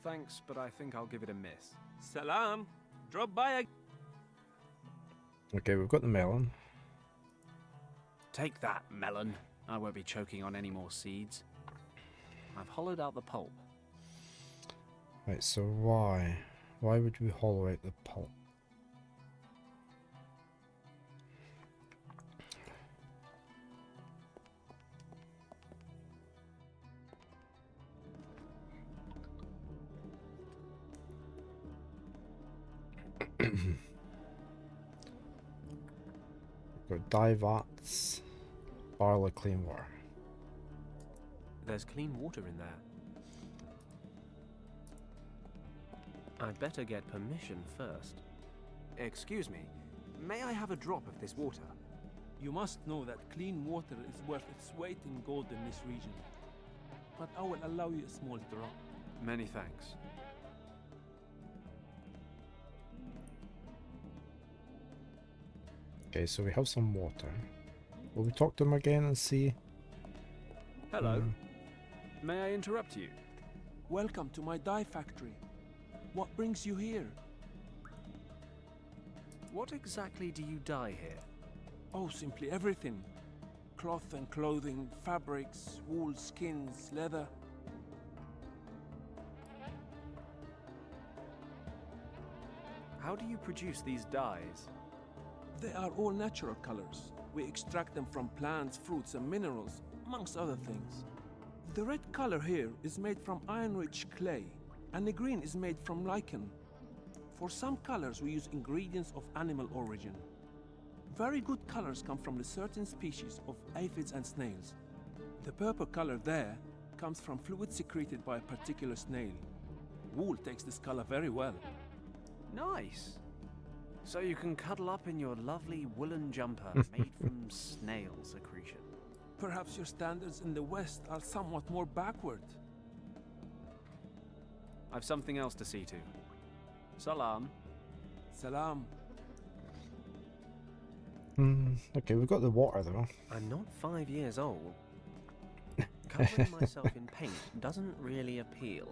Thanks, but I think I'll give it a miss. Salam. Drop by. Okay, we've got the melon. Take that, melon. I won't be choking on any more seeds. I've hollowed out the pulp. Right, so why? Why would we hollow out the pulp? We've got dye vats, barley, clean water. There's clean water in there. I'd better get permission first. Excuse me, may I have a drop of this water? You must know that clean water is worth its weight in gold in this region. But I will allow you a small drop. Many thanks. Okay, so we have some water. Will we talk to him again and see? Hello. May I interrupt you? Welcome to my dye factory. What brings you here? What exactly do you dye here? Oh, simply everything. Cloth and clothing, fabrics, wool, skins, leather. How do you produce these dyes? They are all natural colors. We extract them from plants, fruits, and minerals, amongst other things. The red color here is made from iron-rich clay, and the green is made from lichen. For some colors, we use ingredients of animal origin. Very good colors come from a certain species of aphids and snails. The purple color there comes from fluid secreted by a particular snail. Wool takes this color very well. Nice. So you can cuddle up in your lovely woolen jumper made from snail secretion. Perhaps your standards in the West are somewhat more backward. I've something else to see to. Salam. Salam. Okay, we've got the water though. I'm not 5 years old. Covering myself in paint doesn't really appeal.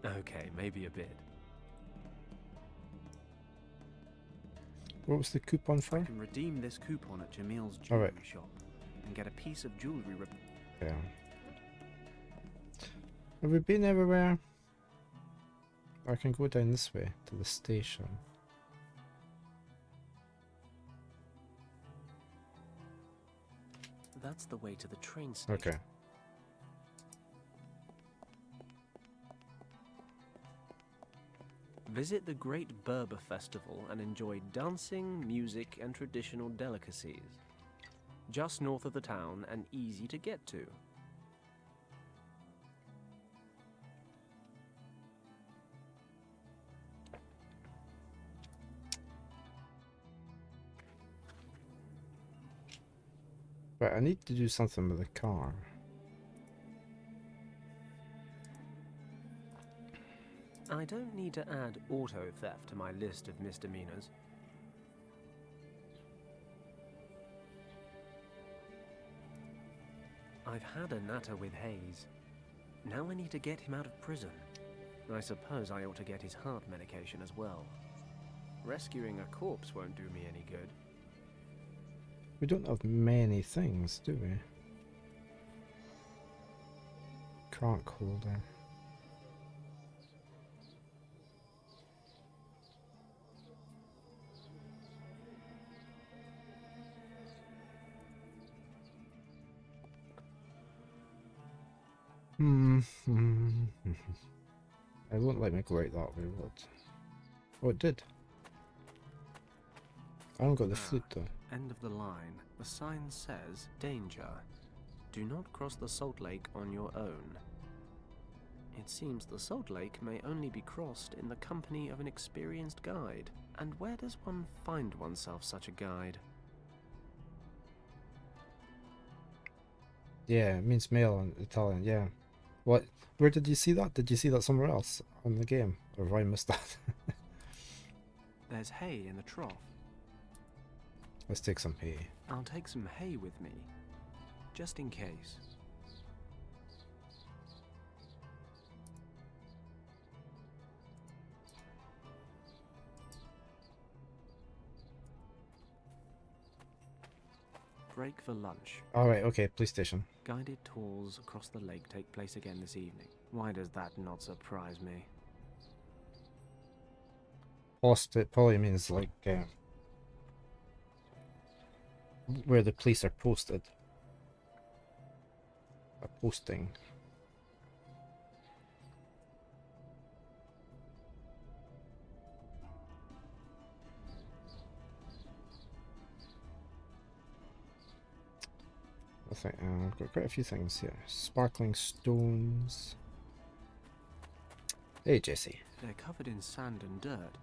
Okay, maybe a bit. What was the coupon I for? can redeem this coupon at Jamil's All jewelry right. shop and get a piece of jewelry. Yeah. Have we been everywhere? I can go down this way to the station. That's the way to the train station. Okay. Visit the Great Berber Festival and enjoy dancing, music, and traditional delicacies. Just north of the town and easy to get to. But I need to do something with the car. I don't need to add auto theft to my list of misdemeanors. I've had a natter with Hayes. Now I need to get him out of prison. I suppose I ought to get his heart medication as well. Rescuing a corpse won't do me any good. We don't have many things, do we? Crank holder. It won't let me go out that way, would it? Oh, it did. I haven't got the flute though. End of the line. The sign says, danger. Do not cross the Salt Lake on your own. It seems the Salt Lake may only be crossed in the company of an experienced guide. And where does one find oneself such a guide? Yeah, it means male in Italian, yeah. What? Where did you see that? Did you see that somewhere else on the game? Or have I missed that? There's hay in the trough. Let's take some hay. I'll take some hay with me, just in case. break for lunch. Alright, okay, police station. Guided tours across the lake take place again this evening. Why does that not surprise me? Post, it probably means like where the police are posted. A posting. I think I've got quite a few things here. Sparkling stones. Hey Jesse, They're covered in sand and dirt.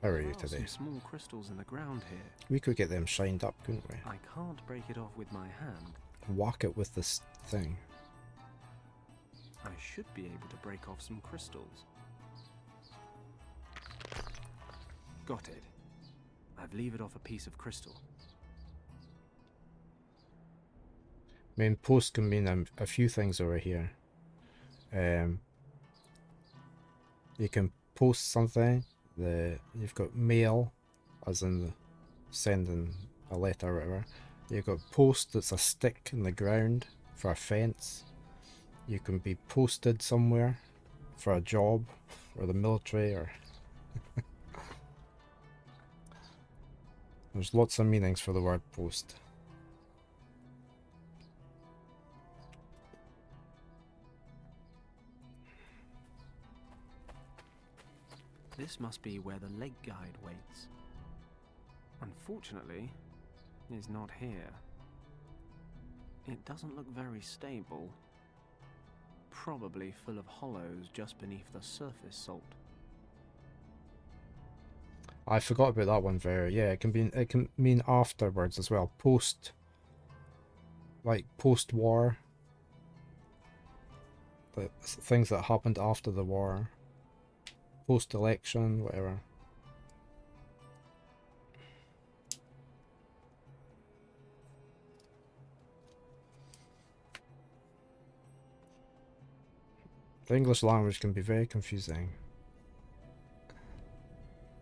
how are There you are today? some small crystals in the ground here. We could get them shined up, couldn't we? I can't break it off with my hand. Whack it with this thing. I should be able to break off some crystals. Got it. I've levered off a piece of crystal. I mean, post can mean a few things over here. You can post something. You've got mail, as in sending a letter or whatever. You've got post, that's a stick in the ground for a fence. You can be posted somewhere for a job, or the military, or there's lots of meanings for the word post. This must be where the lake guide waits. Unfortunately, he's not here. It doesn't look very stable. Probably full of hollows just beneath the surface salt. I forgot about that one very. Yeah, it can mean afterwards as well. Post, like post-war. The things that happened after the war. Post-election, whatever. The English language can be very confusing.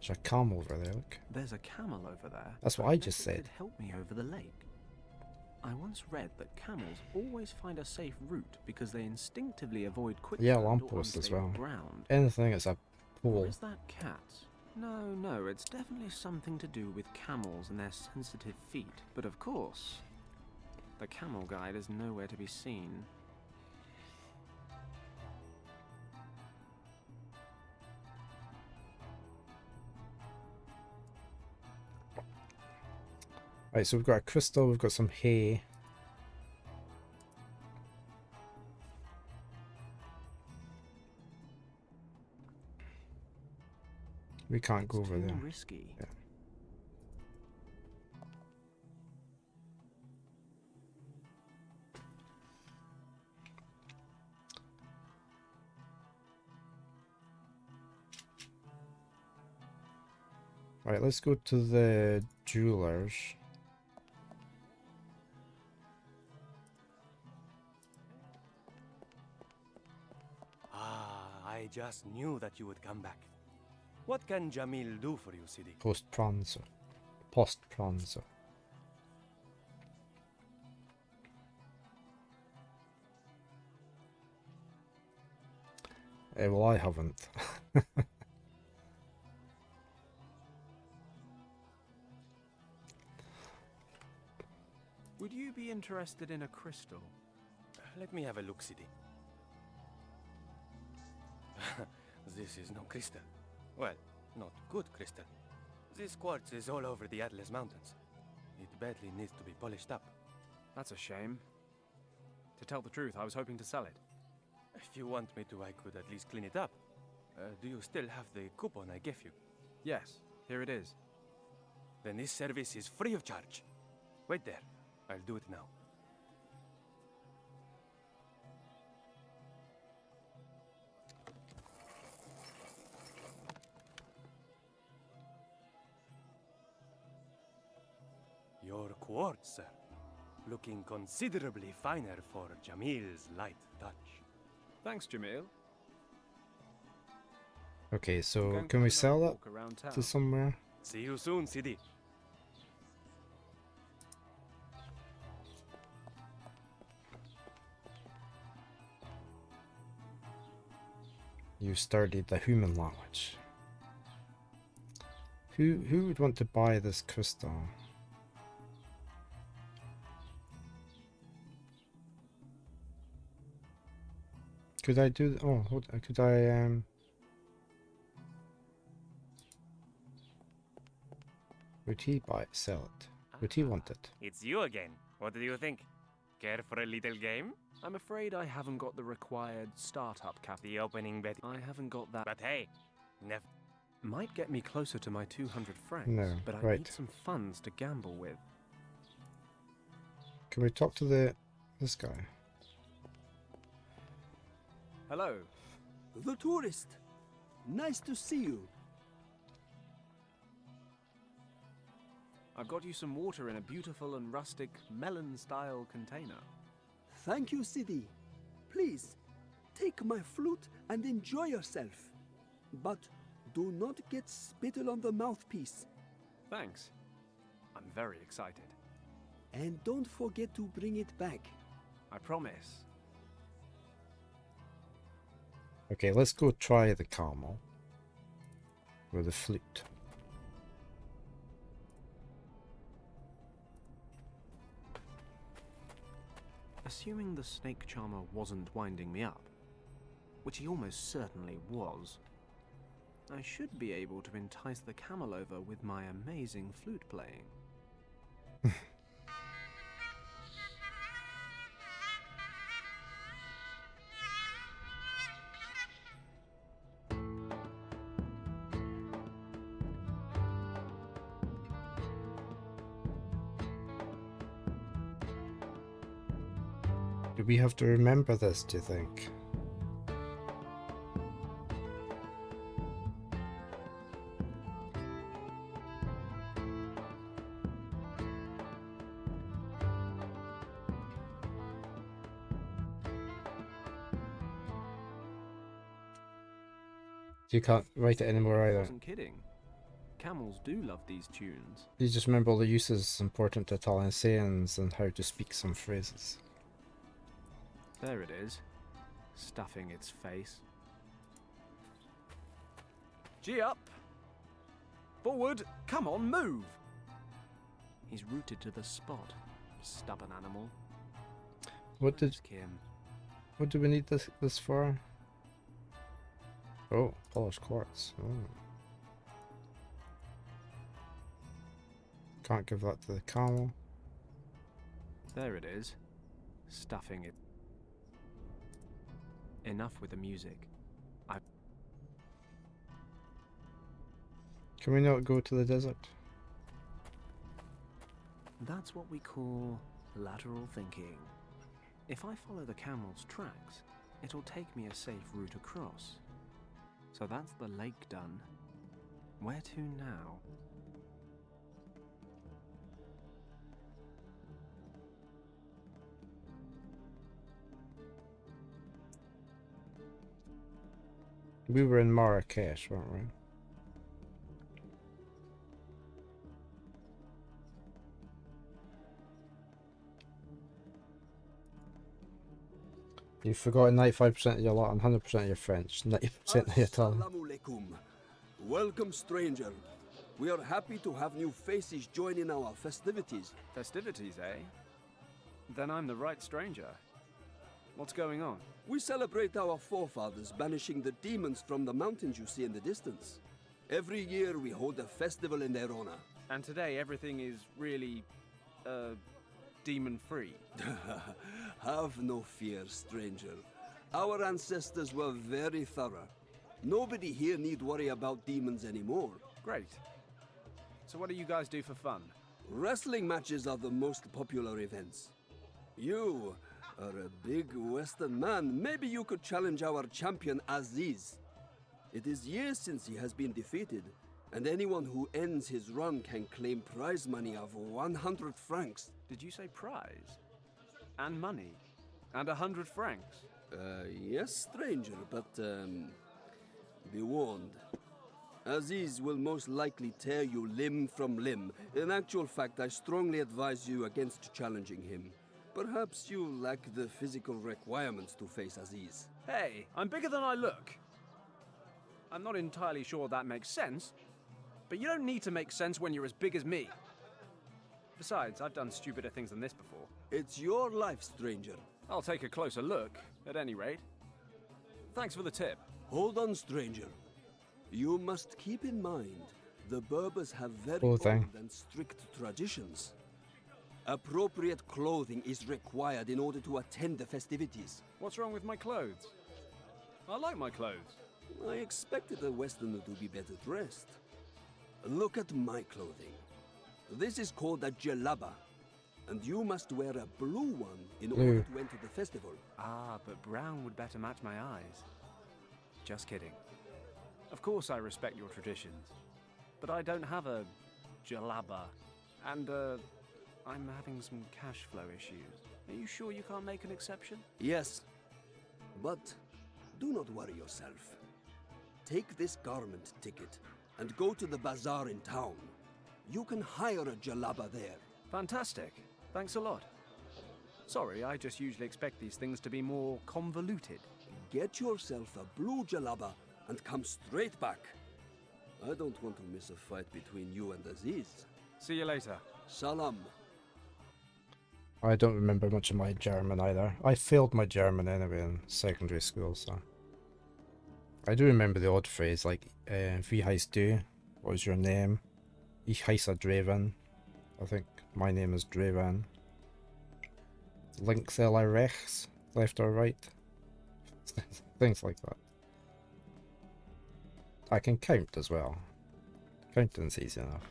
There's a camel over there, look. There's a camel over there. That's what but I bet just it said. could help me over the lake. I once read that camels always find a safe route because they instinctively avoid quicksand Yeah, or lampposts as unstable well. ground. Anything that's a Or pole. is that cat? No, it's definitely something to do with camels and their sensitive feet. But of course, the camel guide is nowhere to be seen. Right, so we've got a crystal, we've got some hay. We can't go It's over too there. risky. Yeah. Right, let's go to the jewelers. Ah, I just knew that you would come back. What can Jamil do for you, Sidi? Post Pranzo. Post Pranzo. Well, I haven't. Would you be interested in a crystal? Let me have a look, Sidi. This is no crystal. Well, not good crystal. This quartz is all over the Atlas Mountains. It badly needs to be polished up. That's a shame. To tell the truth, I was hoping to sell it. If you want me to, I could at least clean it up. Do you still have the coupon I gave you? Yes, here it is. Then this service is free of charge. Wait there. I'll do it now. Your quartz, sir. Looking considerably finer for Jamil's light touch. Thanks, Jamil. Okay, I'm so going can for we another sell that walk around town. to somewhere? See you soon, Sidi. You studied the human language. Who would want to buy this crystal? Could I do? Oh, could I? Would he buy it, sell it? Would he want it? It's you again. What do you think? Care for a little game? I'm afraid I haven't got the required startup cap. The opening bet. I haven't got that. But hey, never. Might get me closer to my 200 francs, No, but I right. need some funds to gamble with. Can we talk to this guy? Hello. The tourist. Nice to see you. I've got you some water in a beautiful and rustic melon-style container. Thank you, Sidi. Please, take my flute and enjoy yourself. But do not get spittle on the mouthpiece. Thanks. I'm very excited. And don't forget to bring it back. I promise. Okay, let's go try the camel with the flute. Assuming the snake charmer wasn't winding me up, which he almost certainly was, I should be able to entice the camel over with my amazing flute playing. Do we have to remember this, do you think? You can't write it anymore I either. wasn't kidding. Camels do love these tunes. You just remember all the uses important to Italian sayings and how to speak some phrases. There it is, stuffing its face. Gee up! Forward! Come on, move! He's rooted to the spot, stubborn animal. What Where's Kim? do we need this for? Oh, polished quartz. Oh. Can't give that to the camel. There it is, stuffing it. Enough with the music. Can we not go to the desert? That's what we call lateral thinking. If I follow the camel's tracks, it'll take me a safe route across. So that's the lake done. Where to now? We were in Marrakesh, weren't we? You've forgotten 95% of your Latin, 100% of your French, 90% of your Italian. Assalamu alaikum. Welcome, stranger. We are happy to have new faces join in our festivities. Festivities, eh? Then I'm the right stranger. What's going on? We celebrate our forefathers banishing the demons from the mountains you see in the distance. Every year we hold a festival in their honor. And today everything is really, demon-free. Have no fear, stranger. Our ancestors were very thorough. Nobody here need worry about demons anymore. Great. So what do you guys do for fun? Wrestling matches are the most popular events. You are a big Western man. Maybe you could challenge our champion Aziz. It is years since he has been defeated, and anyone who ends his run can claim prize money of 100 francs. Did you say prize? And money? And 100 francs? Yes, stranger, but, be warned. Aziz will most likely tear you limb from limb. In actual fact, I strongly advise you against challenging him. Perhaps you lack the physical requirements to face Aziz. Hey, I'm bigger than I look. I'm not entirely sure that makes sense, but you don't need to make sense when you're as big as me. Besides, I've done stupider things than this before. It's your life, stranger. I'll take a closer look, at any rate. Thanks for the tip. Hold on, stranger. You must keep in mind, the Berbers have very Cool old thing. and strict traditions. Appropriate clothing is required in order to attend the festivities. What's wrong with my clothes? I like my clothes. I expected a Westerner to be better dressed. Look at my clothing. This is called a jalaba, and you must wear a blue one in order to enter the festival. Ah, but brown would better match my eyes. Just kidding. Of course I respect your traditions, but I don't have a jalaba, and I'm having some cash flow issues. Are you sure you can't make an exception? Yes, but do not worry yourself. Take this garment ticket and go to the bazaar in town. You can hire a jalaba there. Fantastic. Thanks a lot. Sorry, I just usually expect these things to be more convoluted. Get yourself a blue jalaba and come straight back. I don't want to miss a fight between you and Aziz. See you later. Salam. I don't remember much of my German either. I failed my German anyway in secondary school, so... I do remember the odd phrase like, wie heißt du? What is your name? Ich heiße Draven. I think my name is Draven. Links eller rechts? Left or right? Things like that. I can count as well. Counting's easy enough.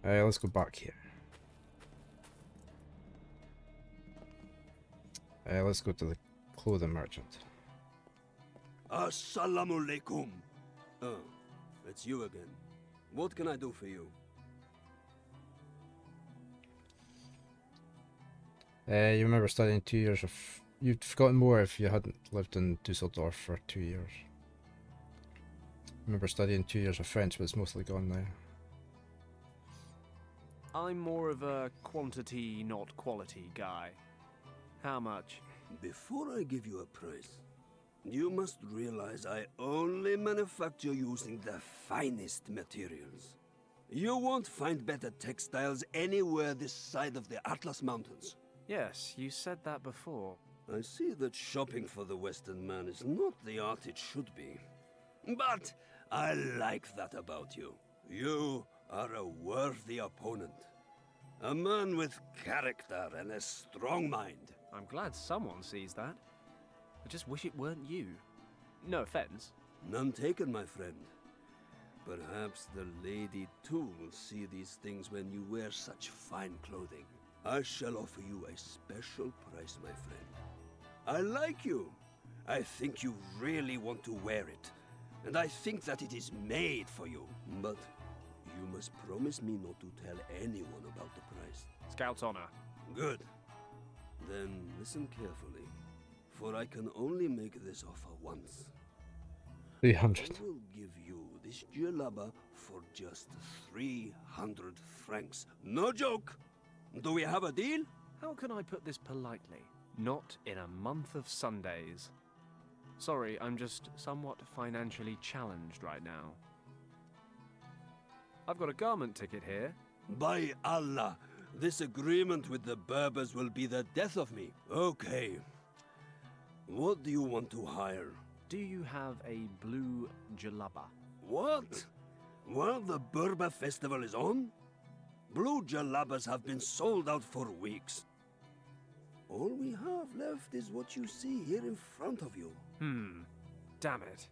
Let's go back here. Let's go to the clothing merchant. Assalamu alaikum. Oh, it's you again. What can I do for you? You remember studying 2 years of... You'd forgotten more if you hadn't lived in Dusseldorf for 2 years. Remember studying 2 years of French, but it's mostly gone now. I'm more of a quantity, not quality guy. How much? Before I give you a price, you must realize I only manufacture using the finest materials. You won't find better textiles anywhere this side of the Atlas Mountains. Yes, you said that before. I see that shopping for the Western man is not the art it should be. But I like that about you. You are a worthy opponent. A man with character and a strong mind. I'm glad someone sees that. I just wish it weren't you. No offense. None taken, my friend. Perhaps the lady too will see these things when you wear such fine clothing. I shall offer you a special price, my friend. I like you. I think you really want to wear it. And I think that it is made for you. But you must promise me not to tell anyone about the price. Scout's honor. Good. Then listen carefully, for I can only make this offer once. 300. I will give you this jalaba for just 300 francs. No joke! Do we have a deal? How can I put this politely? Not in a month of Sundays. Sorry, I'm just somewhat financially challenged right now. I've got a garment ticket here. By Allah, this agreement with the Berbers will be the death of me. Okay. What do you want to hire? Do you have a blue jalaba? What? While the Berber festival is on? Blue jalabas have been sold out for weeks. All we have left is what you see here in front of you. Damn it.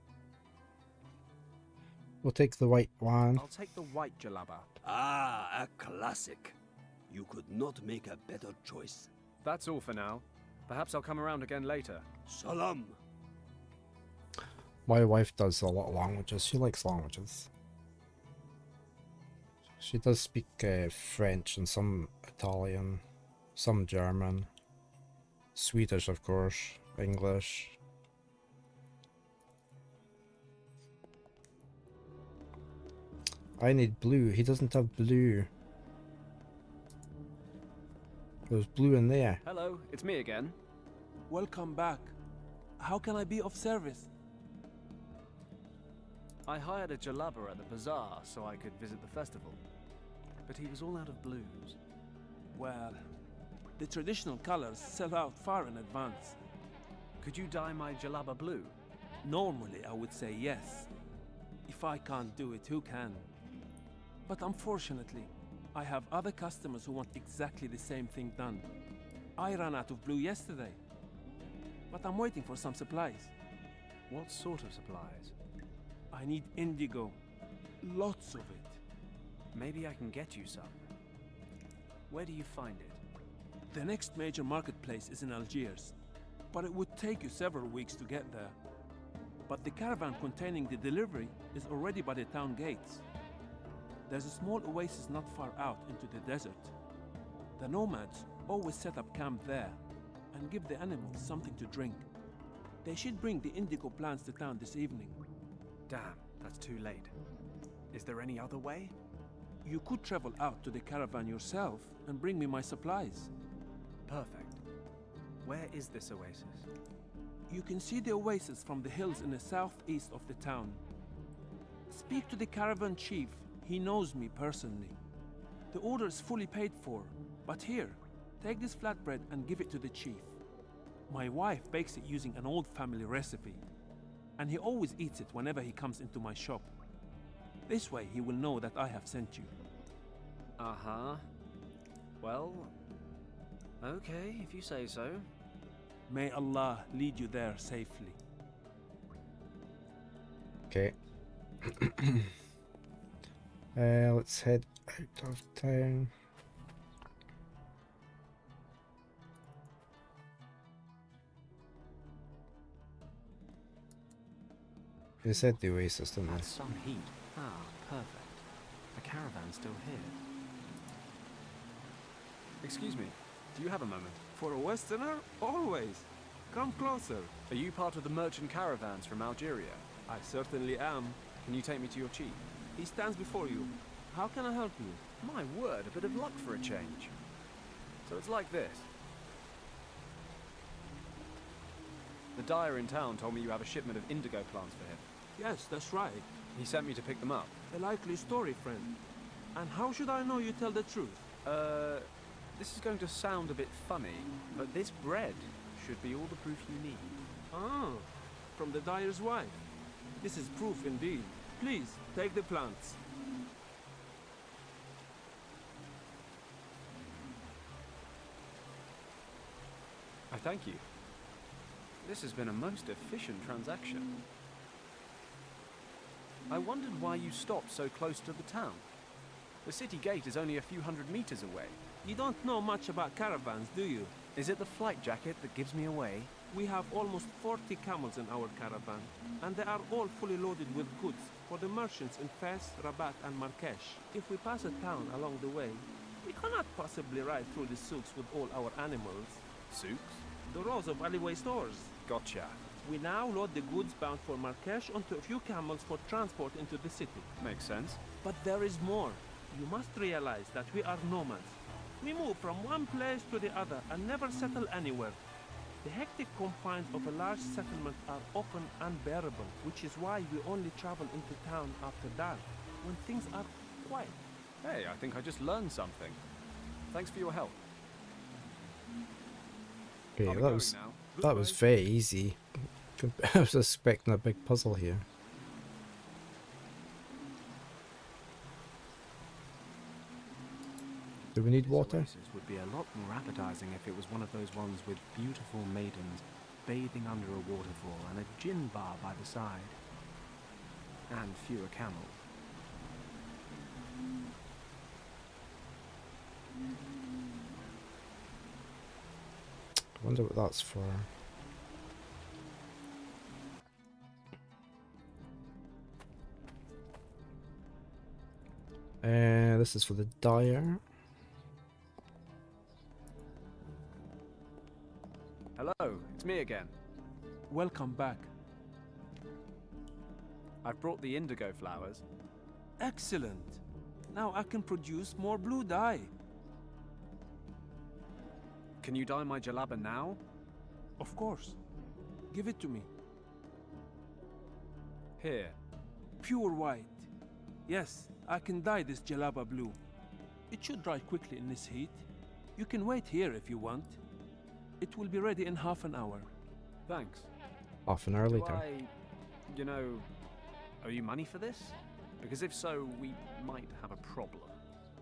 We'll take the white one. I'll take the white jalaba. Ah, a classic. You could not make a better choice. That's all for now. Perhaps I'll come around again later. Salam. My wife does a lot of languages. She likes languages. She does speak French and some Italian, some German, Swedish of course, English. I need blue. He doesn't have blue. There's blue in there. Hello, it's me again. Welcome back. How can I be of service? I hired a jalaba at the bazaar so I could visit the festival. But he was all out of blues. Well, the traditional colors sell out far in advance. Could you dye my jalaba blue? Normally, I would say yes. If I can't do it, who can? But unfortunately, I have other customers who want exactly the same thing done. I ran out of blue yesterday, but I'm waiting for some supplies. What sort of supplies? I need indigo. Lots of it. Maybe I can get you some. Where do you find it? The next major marketplace is in Algiers, but it would take you several weeks to get there. But the caravan containing the delivery is already by the town gates. There's a small oasis not far out into the desert. The nomads always set up camp there and give the animals something to drink. They should bring the indigo plants to town this evening. Damn, that's too late. Is there any other way? You could travel out to the caravan yourself and bring me my supplies. Perfect. Where is this oasis? You can see the oasis from the hills in the southeast of the town. Speak to the caravan chief. He knows me personally. The order is fully paid for, but here, take this flatbread and give it to the chief. My wife bakes it using an old family recipe, and he always eats it whenever he comes into my shop. This way he will know that I have sent you. Uh-huh. Well, okay, if you say so. May Allah lead you there safely. Okay. Let's head out of town. They said the oasis, didn't That's they? some heat. Ah, perfect. The caravan's still here. Excuse me, do you have a moment? For a Westerner, always. Come closer. Are you part of the merchant caravans from Algeria? I certainly am. Can you take me to your chief? He stands before you. How can I help you? My word, a bit of luck for a change. So it's like this. The dyer in town told me you have a shipment of indigo plants for him. Yes, that's right. He sent me to pick them up. A likely story, friend. And how should I know you tell the truth? This is going to sound a bit funny, but this bread should be all the proof you need. Ah, from the dyer's wife. This is proof indeed. Please, take the plants. I thank you. This has been a most efficient transaction. I wondered why you stopped so close to the town. The city gate is only a few hundred meters away. You don't know much about caravans, do you? Is it the flight jacket that gives me away? We have almost 40 camels in our caravan, and they are all fully loaded with goods for the merchants in Fez, Rabat, and Marrakesh. If we pass a town along the way, we cannot possibly ride through the souks with all our animals. Souks? The rows of alleyway stores. Gotcha. We now load the goods bound for Marrakesh onto a few camels for transport into the city. Makes sense. But there is more. You must realize that we are nomads. We move from one place to the other and never settle anywhere. The hectic confines of a large settlement are often unbearable, which is why we only travel into town after dark, when things are quiet. Hey, I think I just learned something. Thanks for your help. Okay, I'll be that going was now. very easy. I was expecting a big puzzle here. Do we need This water? oasis would be a lot more appetizing if it was one of those ones with beautiful maidens bathing under a waterfall and a gin bar by the side. And fewer camels. I wonder what that's for. This is for the dyer. Hello, it's me again. Welcome back. I've brought the indigo flowers. Excellent. Now I can produce more blue dye. Can you dye my jalaba now? Of course. Give it to me. Here. Pure white. Yes, I can dye this jalaba blue. It should dry quickly in this heat. You can wait here if you want. It will be ready in half an hour. Thanks. Half an hour Do later. owe you money for this? Because if so, we might have a problem.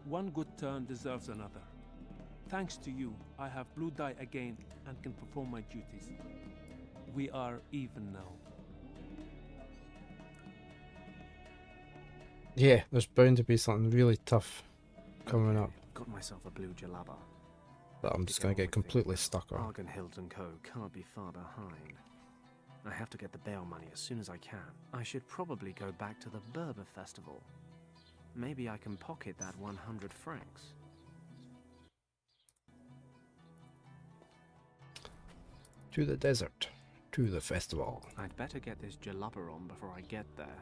One good turn deserves another. Thanks to you, I have blue dye again and can perform my duties. We are even now. Yeah, there's bound to be something really tough coming up Got myself a blue jalaba. that I'm just To gonna go get with completely it, stuck on. Argan Hilton Co. can't be far behind. I have to get the bail money as soon as I can. I should probably go back to the Berber Festival. Maybe I can pocket that 100 francs. To the desert. To the festival. I'd better get this jalaba on before I get there.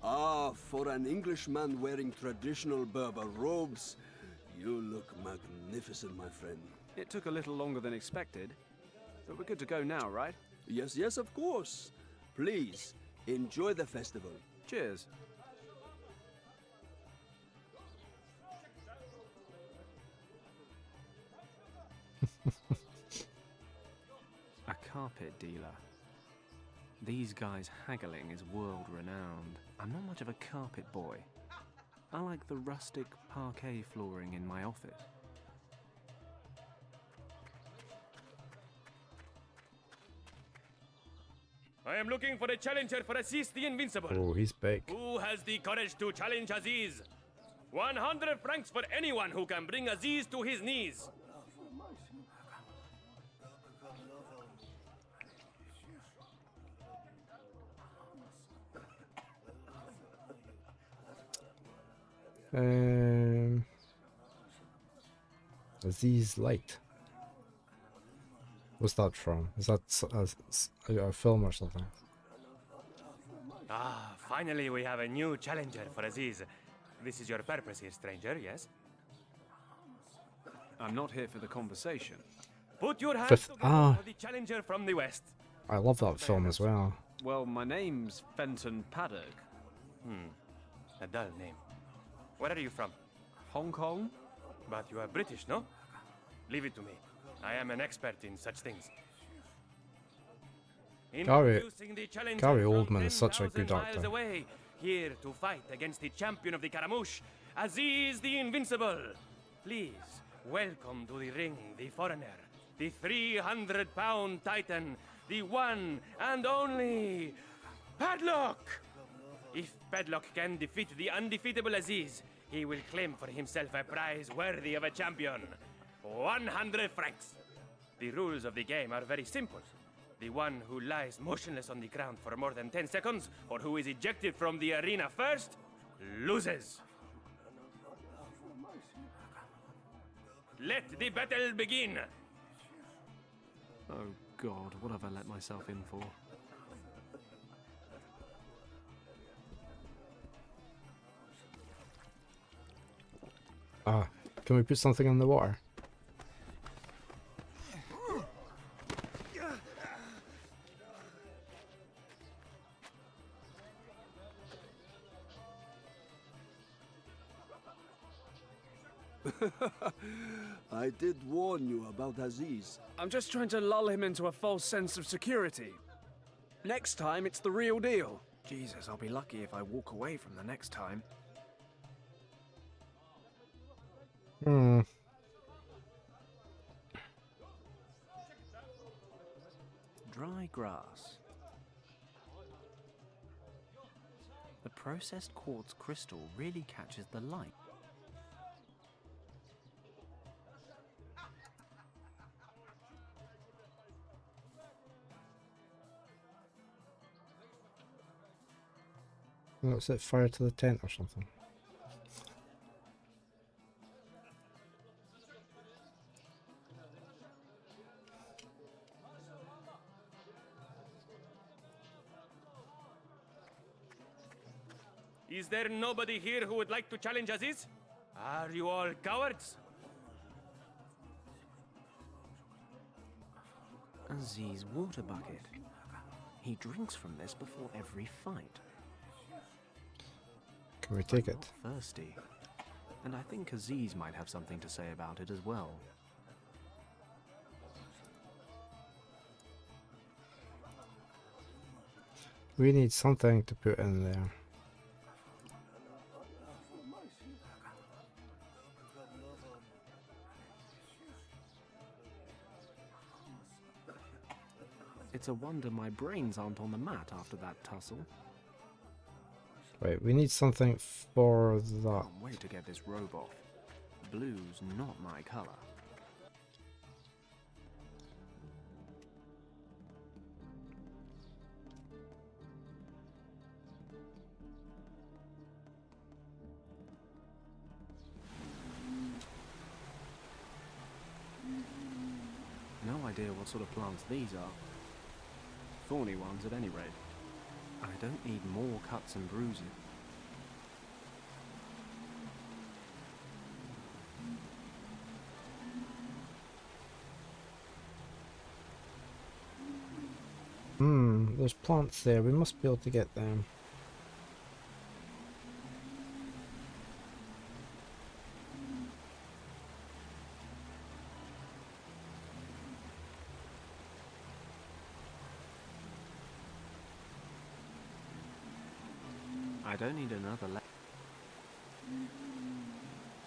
Ah, for an Englishman wearing traditional Berber robes, you look magnificent, my friend. It took a little longer than expected, but we're good to go now, right? Yes, yes, of course. Please, enjoy the festival. Cheers. A carpet dealer. These guys haggling is world renowned. I'm not much of a carpet boy. I like the rustic parquet flooring in my office. I am looking for a challenger for Aziz the Invincible. Oh, he's big. Who has the courage to challenge Aziz? 100 francs for anyone who can bring Aziz to his knees. Aziz Light. What's that from? Is that a film or something? Ah, finally we have a new challenger for Aziz. This is your purpose here, stranger, yes? I'm not here for the conversation. Put your hands Fifth- together for the challenger from the west. I love that film as well. Well, my name's Fenton Paddock. A dull name. Where are you from? Hong Kong? But you are British, no? Leave it to me. I am an expert in such things. Introducing the challenger Gary from Oldman is such a 10,000 good miles actor. away, here to fight against the champion of the Karamouche, Aziz the Invincible. Please, welcome to the ring, the foreigner, the 300-pound titan, the one and only Padlock! If Padlock can defeat the undefeatable Aziz, he will claim for himself a prize worthy of a champion. 100 francs. The rules of the game are very simple. The one who lies motionless on the ground for more than 10 seconds, or who is ejected from the arena first, loses. Let the battle begin. Oh God, what have I let myself in for? Ah, can we put something in the water? I did warn you about Aziz. I'm just trying to lull him into a false sense of security. Next time, it's the real deal. Jesus, I'll be lucky if I walk away from the next time. Hmm. Dry grass. The processed quartz crystal really catches the light. Let's set fire to the tent or something. Is there nobody here who would like to challenge Aziz? Are you all cowards? Aziz water bucket. He drinks from this before every fight. Can we take I'm it? not thirsty. And I think Aziz might have something to say about it as well. We need something to put in there. It's a wonder my brains aren't on the mat after that tussle. Right, we need something for that. Can't wait to get this robe off. Blue's not my colour. No idea what sort of plants these are. Thorny ones at any rate. I don't need more cuts and bruises. There's plants there. We must be able to get them. I don't need another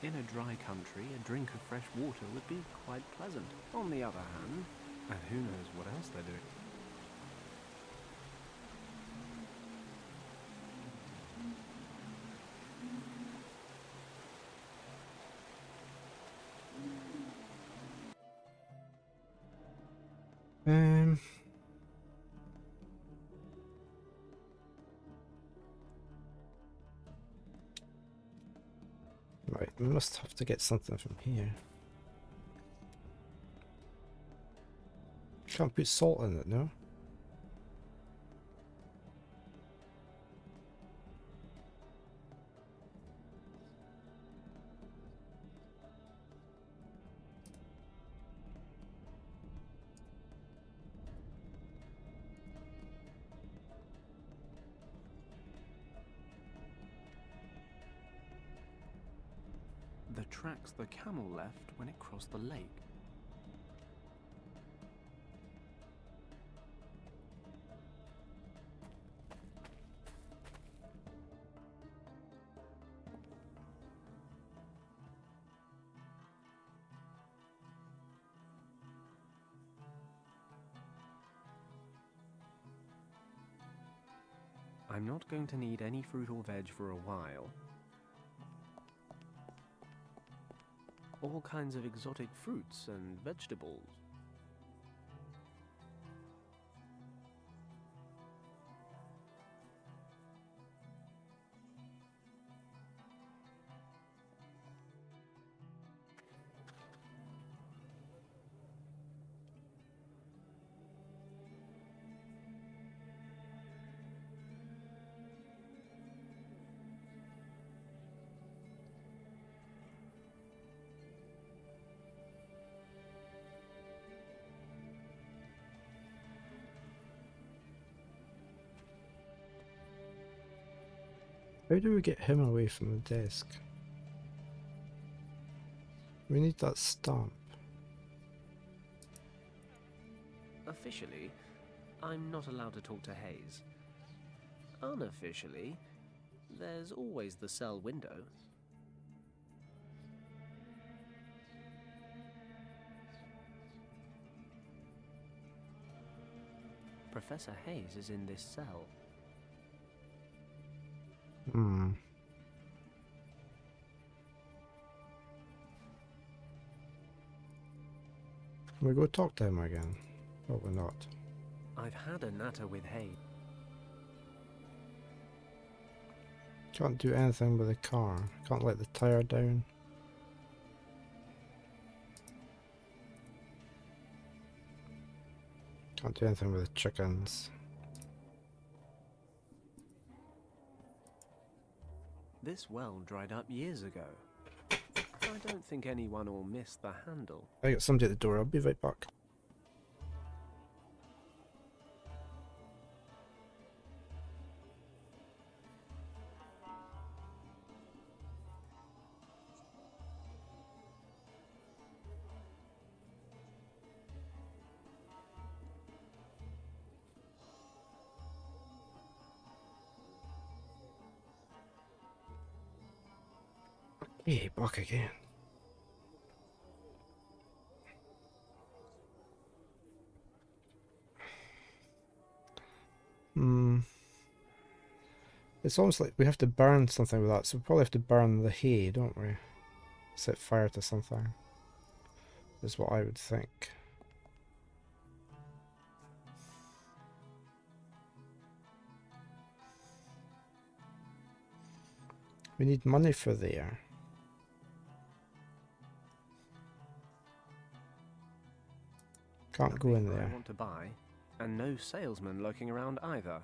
In a dry country, a drink of fresh water would be quite pleasant. On the other hand, and who knows what else they're doing. Right, we must have to get something from here. Can't put salt in it, no? The tracks the camel left when it crossed the lake. I'm not going to need any fruit or veg for a while. All kinds of exotic fruits and vegetables. How do we get him away from the desk? We need that stamp. Officially, I'm not allowed to talk to Hayes. Unofficially, there's always the cell window. Professor Hayes is in this cell. We go talk to him again. Probably not. I've had a natter with Hayes. Can't do anything with the car. Can't let the tire down. Can't do anything with the chickens. This well dried up years ago. I don't think anyone will miss the handle. I got somebody at the door. I'll be right back. Hey, back again. It's almost like we have to burn something with that, so we probably have to burn the hay, don't we? Set fire to something. Is what I would think. We need money for there. Can't go in Nothing there. I want to buy, and no salesman lurking around either.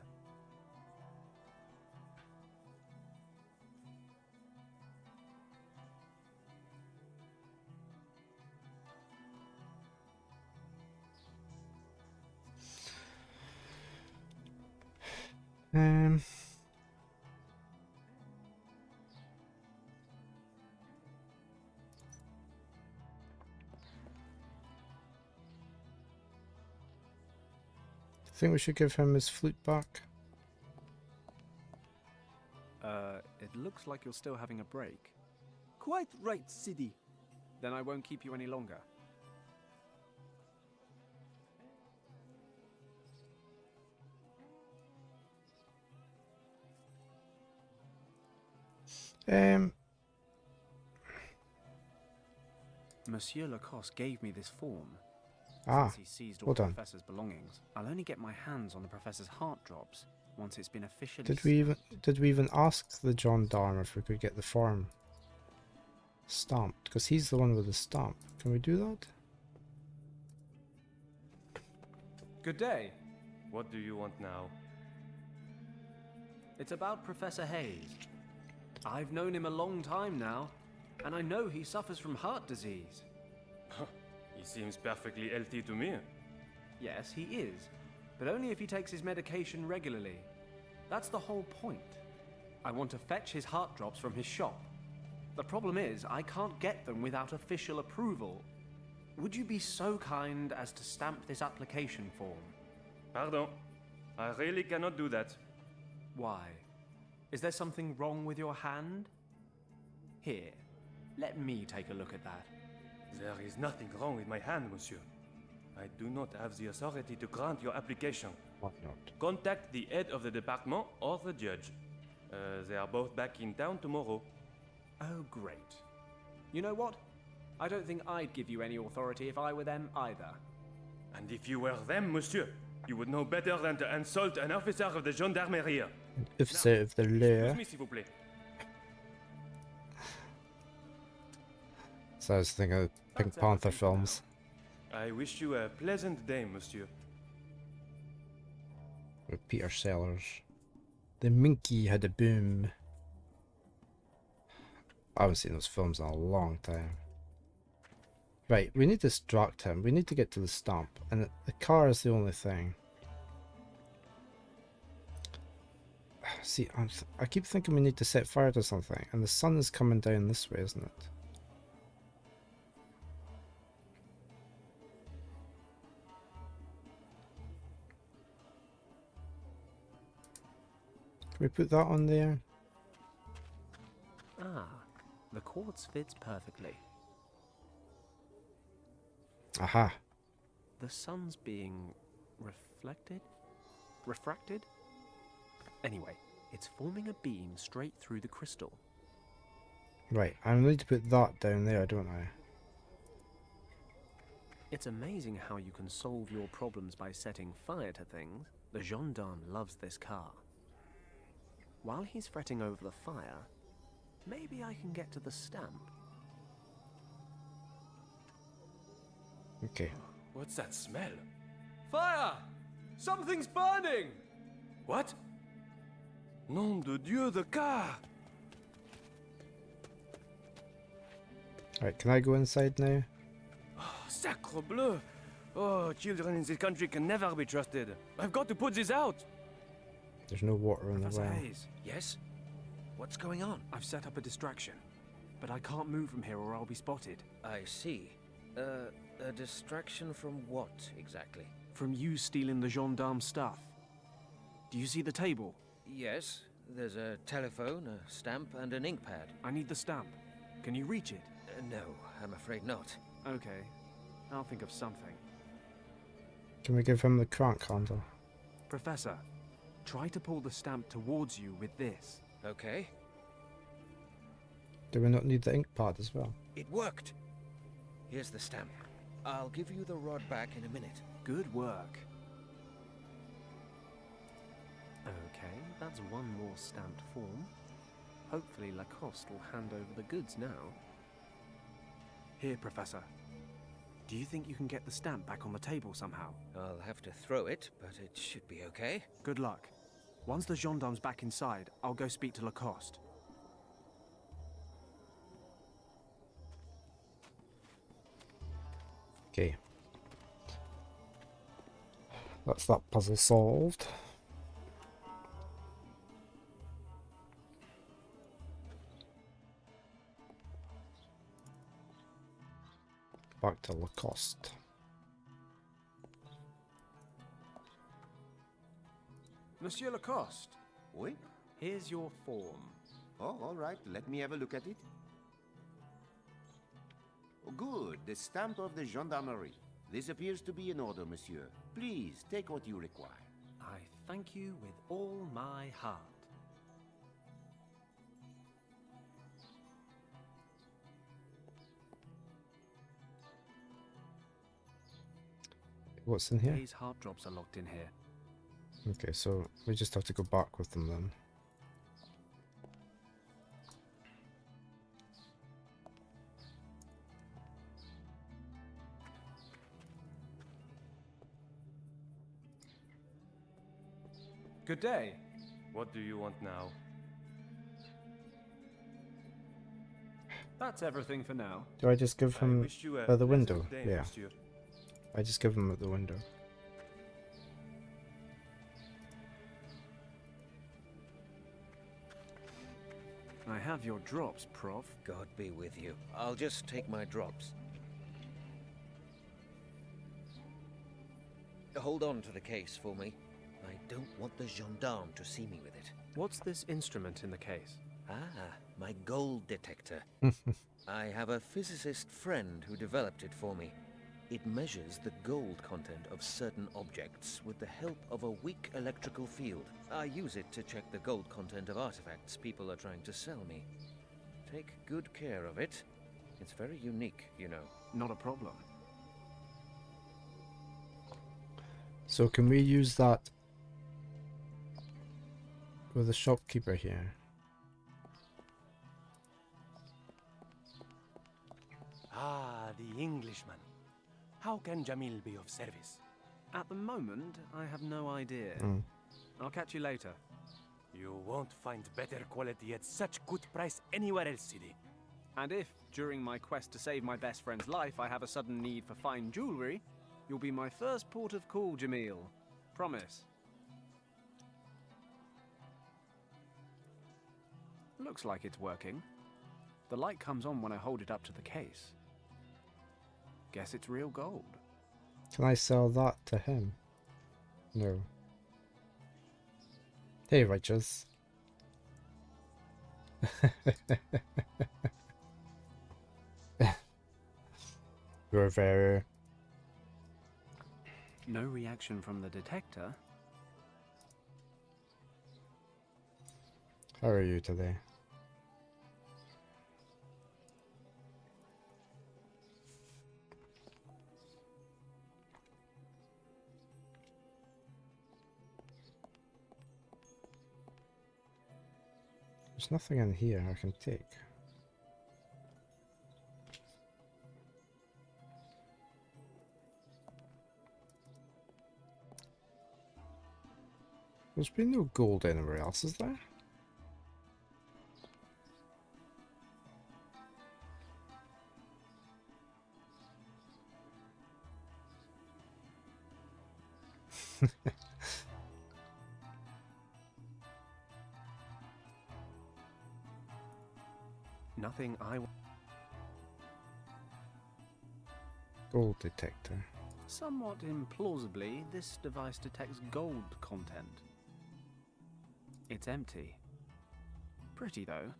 Um. Think we should give him his flute back? It looks like you're still having a break. Quite right, Sidi. Then I won't keep you any longer. Monsieur Lacoste gave me this form. Ah, Since he seized all well the done. professor's belongings, I'll only get my hands on the professor's heart drops once it's been officially did we even ask the gendarme if we could get the form stamped? Because he's the one with the stamp. Can we do that? Good day. What do you want now? It's about Professor Hayes. I've known him a long time now, and I know he suffers from heart disease. He seems perfectly healthy to me. Yes, he is, but only if he takes his medication regularly. That's the whole point. I want to fetch his heart drops from his shop. The problem is, I can't get them without official approval. Would you be so kind as to stamp this application form? Pardon. I really cannot do that. Why? Is there something wrong with your hand? Here, let me take a look at that. There is nothing wrong with my hand, monsieur. I do not have the authority to grant your application. Why not? Contact the head of the department or the judge. They are both back in town tomorrow. Oh, great. You know what? I don't think I'd give you any authority if I were them either. And if you were them, monsieur, you would know better than to insult an officer of the gendarmerie. If so, if the law. Excuse me, s'il vous plaît. So I was thinking of Pink That's Panther everything for now. films. I wish you a pleasant day, monsieur. With Peter Sellers. The Minky had a boom. I haven't seen those films in a long time. Right, we need to distract him. We need to get to the stump. And the car is the only thing. See, I keep thinking we need to set fire to something. And the sun is coming down this way, isn't it? Can we put that on there? Ah, the quartz fits perfectly. Aha. The sun's being reflected? Refracted? Anyway, it's forming a beam straight through the crystal. Right, I need to put that down there, don't I? It's amazing how you can solve your problems by setting fire to things. The gendarme loves this car. While he's fretting over the fire, maybe I can get to the stamp. Okay. What's that smell? Fire! Something's burning! What? Nom de Dieu, the car! Right, can I go inside now? Sacre bleu! Oh, children in this country can never be trusted. I've got to put this out! There's no water in the Professor well. Hayes, Yes? What's going on? I've set up a distraction, but I can't move from here or I'll be spotted. I see. A distraction from what, exactly? From you stealing the gendarme stuff. Do you see the table? Yes, there's a telephone, a stamp, and an ink pad. I need the stamp. Can you reach it? No, I'm afraid not. Okay, I'll think of something. Can we give him the crank handle? Professor, try to pull the stamp towards you with this. Okay. Do we not need the ink pad as well? It worked. Here's the stamp. I'll give you the rod back in a minute. Good work. Okay, that's one more stamped form. Hopefully Lacoste will hand over the goods now. Here, Professor. Do you think you can get the stamp back on the table somehow? I'll have to throw it, but it should be okay. Good luck. Once the gendarme's back inside, I'll go speak to Lacoste. Okay. That's that puzzle solved. Back to Lacoste. Monsieur Lacoste, Oui? here's your form. Oh, all right. Let me have a look at it. Oh, good. The stamp of the gendarmerie. This appears to be in order, monsieur. Please, take what you require. I thank you with all my heart. What's in here? These heart drops are locked in here. Okay, so we just have to go back with them then. Good day. What do you want now? That's everything for now. Do I just give I him wish you a by the pleasant window? day, Yeah, monsieur. I just give him at the window. I have your drops, Prof. God be with you. I'll just take my drops. Hold on to the case for me. I don't want the gendarme to see me with it. What's this instrument in the case? Ah, my gold detector. I have a physicist friend who developed it for me. It measures the gold content of certain objects with the help of a weak electrical field. I use it to check the gold content of artifacts people are trying to sell me. Take good care of it. It's very unique, you know. Not a problem. So can we use that with the shopkeeper here? Ah, the Englishman. How can Jamil be of service? At the moment, I have no idea. Mm. I'll catch you later. You won't find better quality at such good price anywhere else, Sidi. And if, during my quest to save my best friend's life, I have a sudden need for fine jewellery, you'll be my first port of call, Jamil. Promise. Looks like it's working. The light comes on when I hold it up to the case. Guess it's real gold. Can I sell that to him? No. Hey, Righteous. You're very... No reaction from the detector. How are you today? There's nothing in here I can take. There's been no gold anywhere else, is there? Nothing I... Gold detector. Somewhat implausibly, this device detects gold content. It's empty. Pretty, though.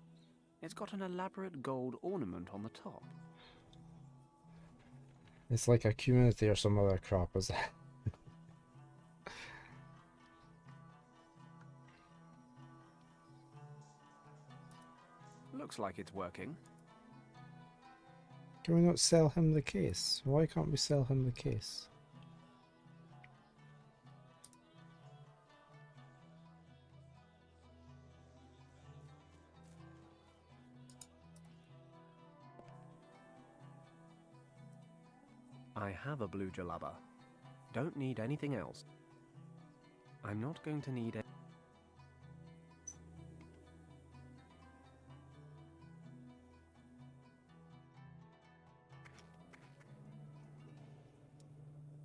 It's got an elaborate gold ornament on the top. It's like a community or some other crap, is it? Looks like it's working. Can we not sell him the case? Why can't we sell him the case? I have a blue jalaba. Don't need anything else. I'm not going to need it.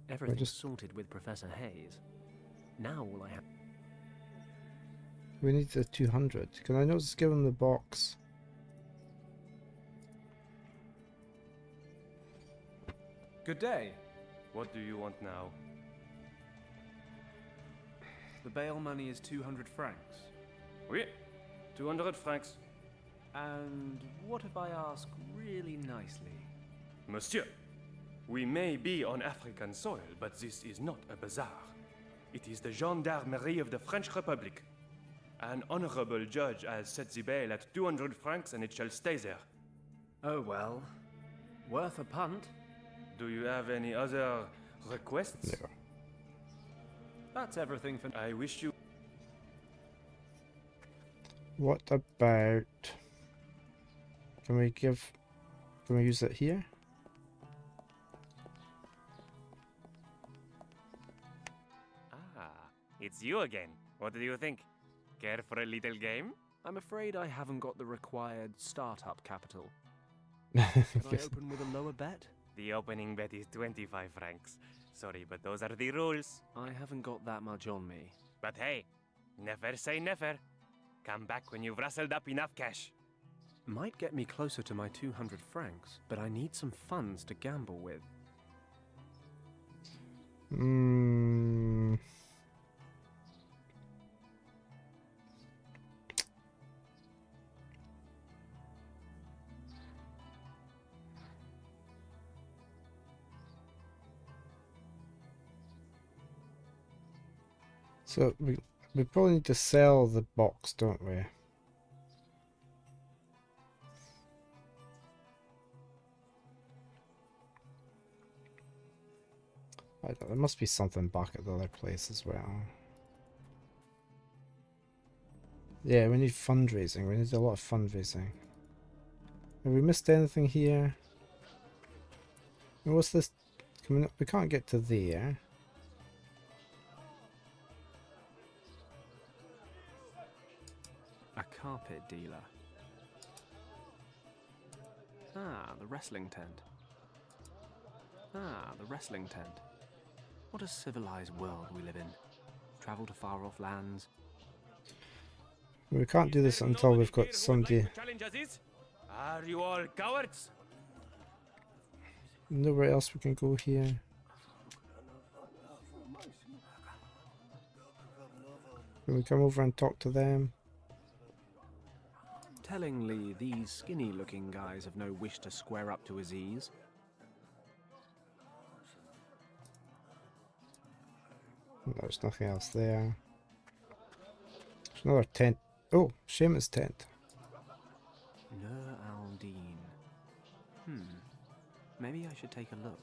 Everything's just- sorted with Professor Hayes. Now all I have... We need the 200. Can I not just give him the box? Good day. What do you want now? The bail money is 200 francs. Oui, 200 francs. And what if I ask really nicely? Monsieur, we may be on African soil, but this is not a bazaar. It is the Gendarmerie of the French Republic. An honorable judge has set the bail at 200 francs and it shall stay there. Oh well. Worth a punt. Do you have any other requests? No. That's everything for... I wish you... What about... Can we use it here? Ah, it's you again. What do you think? Care for a little game? I'm afraid I haven't got the required startup capital. Can I open with a lower bet? The opening bet is 25 francs. Sorry, but those are the rules. I haven't got that much on me. But hey, never say never. Come back when you've rustled up enough cash. Might get me closer to my 200 francs, but I need some funds to gamble with. Hmm. So we probably need to sell the box, don't we? There must be something back at the other place as well. Yeah, we need fundraising. We need a lot of fundraising. Have we missed anything here? What's this? We can't get to there. A carpet dealer. Ah, the wrestling tent. Ah, the wrestling tent. What a civilized world we live in. Travel to far-off lands. We can't do this until we've got somebody. Are you all cowards? Nowhere else we can go here. Can we come over and talk to them? Tellingly, these skinny-looking guys have no wish to square up to Aziz. There's nothing else there. There's another tent. Oh, Seamus' tent. Nur al-Din. Maybe I should take a look.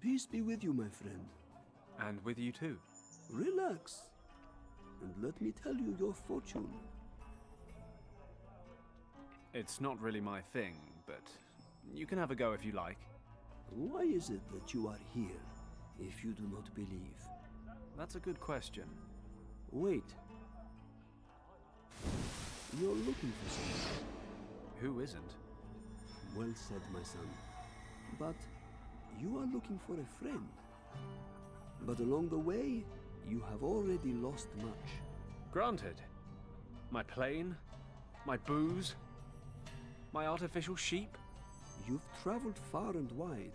Peace be with you, my friend. And with you too. Relax, and let me tell you your fortune. It's not really my thing, but you can have a go if you like. Why is it that you are here, if you do not believe? That's a good question. Wait. You're looking for someone. Who isn't? Well said, my son. But you are looking for a friend. But along the way, you have already lost much. Granted. My plane, my booze, my artificial sheep. You've traveled far and wide,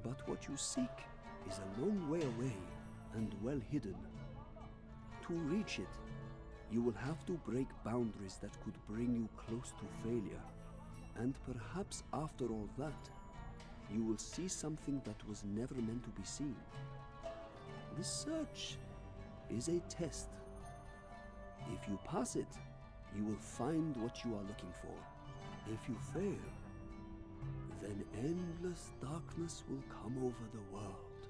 but what you seek is a long way away and well hidden. To reach it, you will have to break boundaries that could bring you close to failure. And perhaps after all that, you will see something that was never meant to be seen. This search is a test. If you pass it, you will find what you are looking for. If you fail, then endless darkness will come over the world,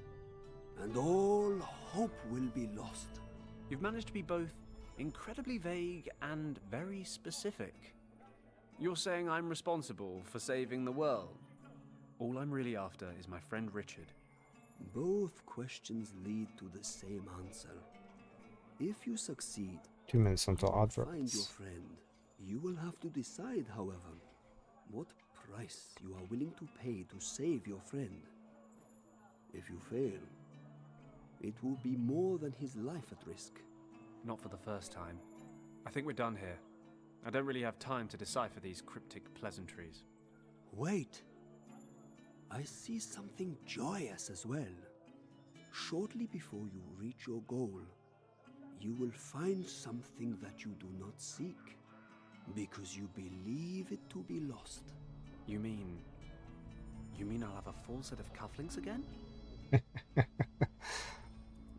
and all hope will be lost. You've managed to be both incredibly vague and very specific. You're saying I'm responsible for saving the world. All I'm really after is my friend Richard. Both questions lead to the same answer. If you succeed, 2 minutes until find your adverts. friend. You will have to decide, however, what price you are willing to pay to save your friend. If you fail, it will be more than his life at risk. Not for the first time. I think we're done here. I don't really have time to decipher these cryptic pleasantries. Wait! I see something joyous as well. Shortly before you reach your goal, you will find something that you do not seek, because you believe it to be lost. You mean I'll have a full set of cufflinks again?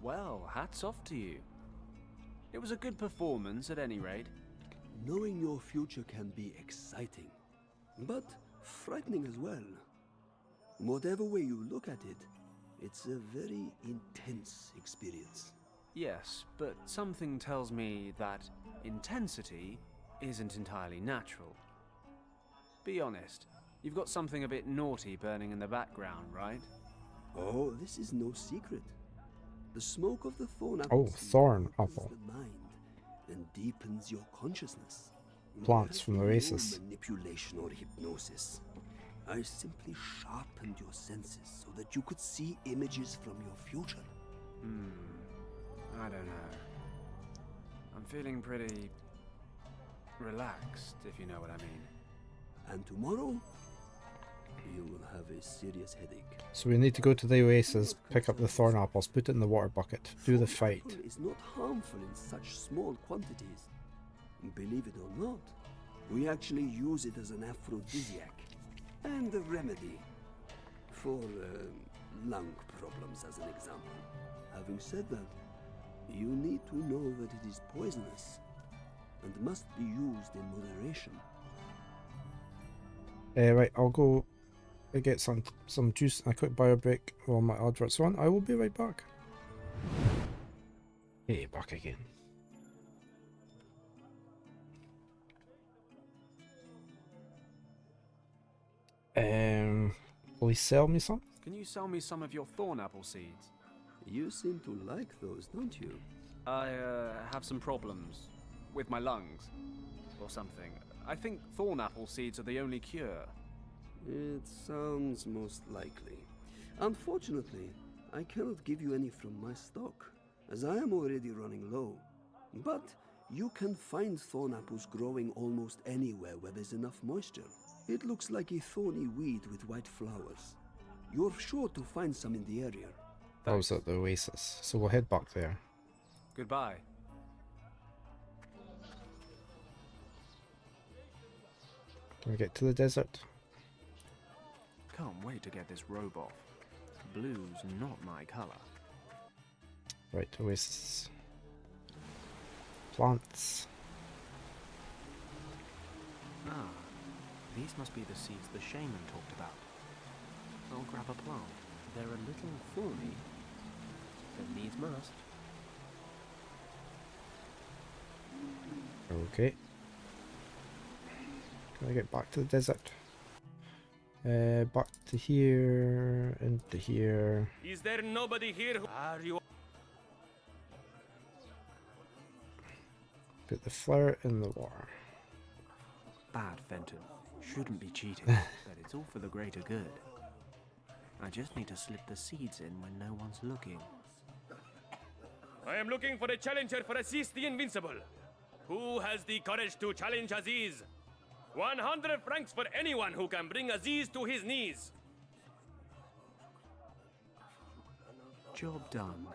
Well, hats off to you. It was a good performance at any rate. Knowing your future can be exciting, but frightening as well. Whatever way you look at it, it's a very intense experience. Yes, but something tells me that intensity isn't entirely natural. Be honest, you've got something a bit naughty burning in the background, right? Oh, this is no secret. The smoke of the thorn apple Oh, seed thorn opens apple. the mind and deepens your consciousness. Plants There from has the been races. no manipulation or hypnosis. I simply sharpened your senses so that you could see images from your future. I don't know. I'm feeling pretty relaxed, if you know what I mean. And tomorrow, you will have a serious headache. So we need to go to the oasis, pick up the thorn apples, put it in the water bucket, do the Thorn fight. apple is not harmful in such small quantities. Believe it or not, we actually use it as an aphrodisiac and a remedy for lung problems, as an example. Having said that, you need to know that it is poisonous and must be used in moderation. Right, I'll go get some juice and a quick bio break while my adverts are on. I will be right back. Hey, back again. Will he sell me some? Can you sell me some of your thorn apple seeds? You seem to like those, don't you? I have some problems with my lungs or something. I think thorn apple seeds are the only cure. It sounds most likely. Unfortunately, I cannot give you any from my stock, as I am already running low. But you can find thorn apples growing almost anywhere where there's enough moisture. It looks like a thorny weed with white flowers. You're sure to find some in the area. That was at the oasis, so we'll head back there. Goodbye. Can we get to the desert? Can't wait to get this robe off. Blue's not my colour. Right, oasis. Plants. Ah, these must be the seeds the shaman talked about. I'll grab a plant. They're a little thorny, but needs must. Okay. Can I get back to the desert? Back to here, into here. Is there nobody here? Are you? Put the flower in the water. Bad, Fenton. Shouldn't be cheating, but it's all for the greater good. I just need to slip the seeds in when no one's looking. I am looking for a challenger for Aziz the Invincible. Who has the courage to challenge Aziz? 100 francs for anyone who can bring Aziz to his knees. Job done.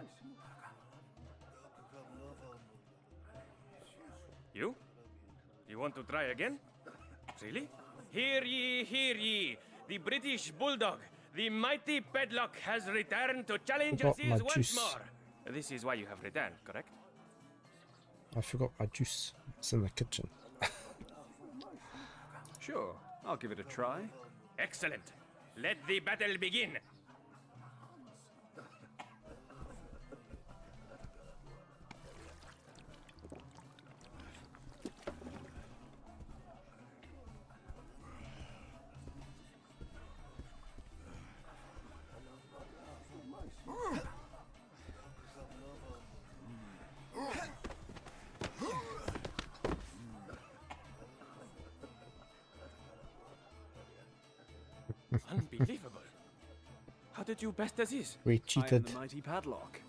You? You want to try again? Really? Hear ye, hear ye! The British Bulldog, the mighty Pedlock, has returned to challenge Forgot my Aziz once juice. more. This is why you have returned, correct? I forgot my juice. It's in the kitchen. Sure, I'll give it a try. Excellent. Let the battle begin. Unbelievable. How did you best Aziz? We I am cheated. the mighty Padlock.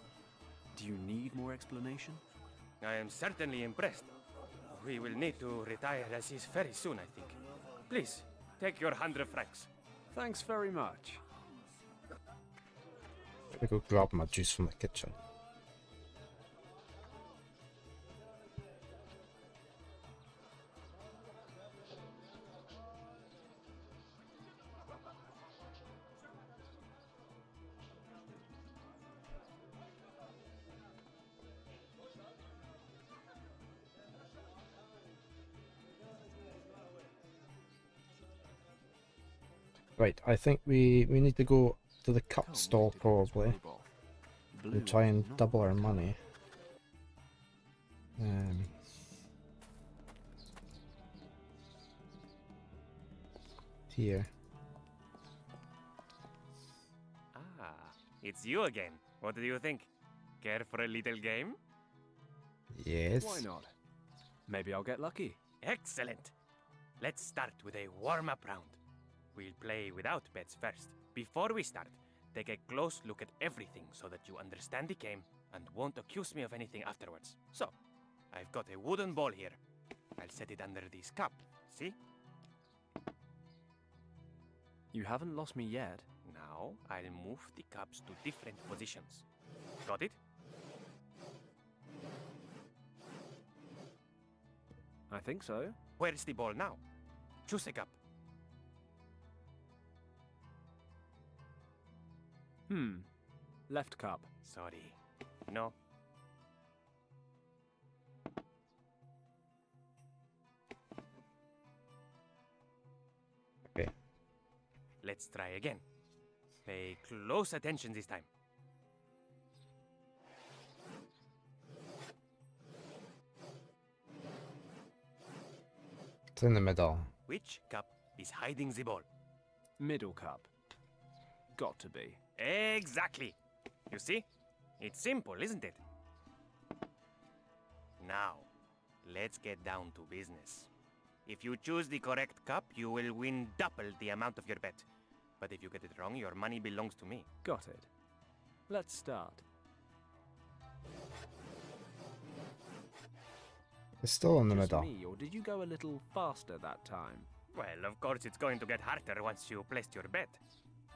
Do you need more explanation? I am certainly impressed. We will need to retire Aziz very soon, I think. Please, take your 100 francs. Thanks very much. Let me go grab my juice from the kitchen. Right, I think we need to go to the cup Coal stall needed for its probably volleyball. Blue and try and not double our white. money. Here. Ah, it's you again. What do you think? Care for a little game? Yes. Why not? Maybe I'll get lucky. Excellent. Let's start with a warm-up round. We'll play without bets first. Before we start, take a close look at everything so that you understand the game and won't accuse me of anything afterwards. So, I've got a wooden ball here. I'll set it under this cup. See? You haven't lost me yet. Now, I'll move the cups to different positions. Got it? I think so. Where's the ball now? Choose a cup. Left cup. Sorry. No. Okay. Let's try again. Pay close attention this time. It's in the middle. Which cup is hiding the ball? Middle cup. Got to be. Exactly. You see? It's simple, isn't it? Now, let's get down to business. If you choose the correct cup, you will win double the amount of your bet. But if you get it wrong, your money belongs to me. Got it. Let's start. It's still in the Just middle. me, or did you go a little faster that time? Well, of course, it's going to get harder once you placed your bet.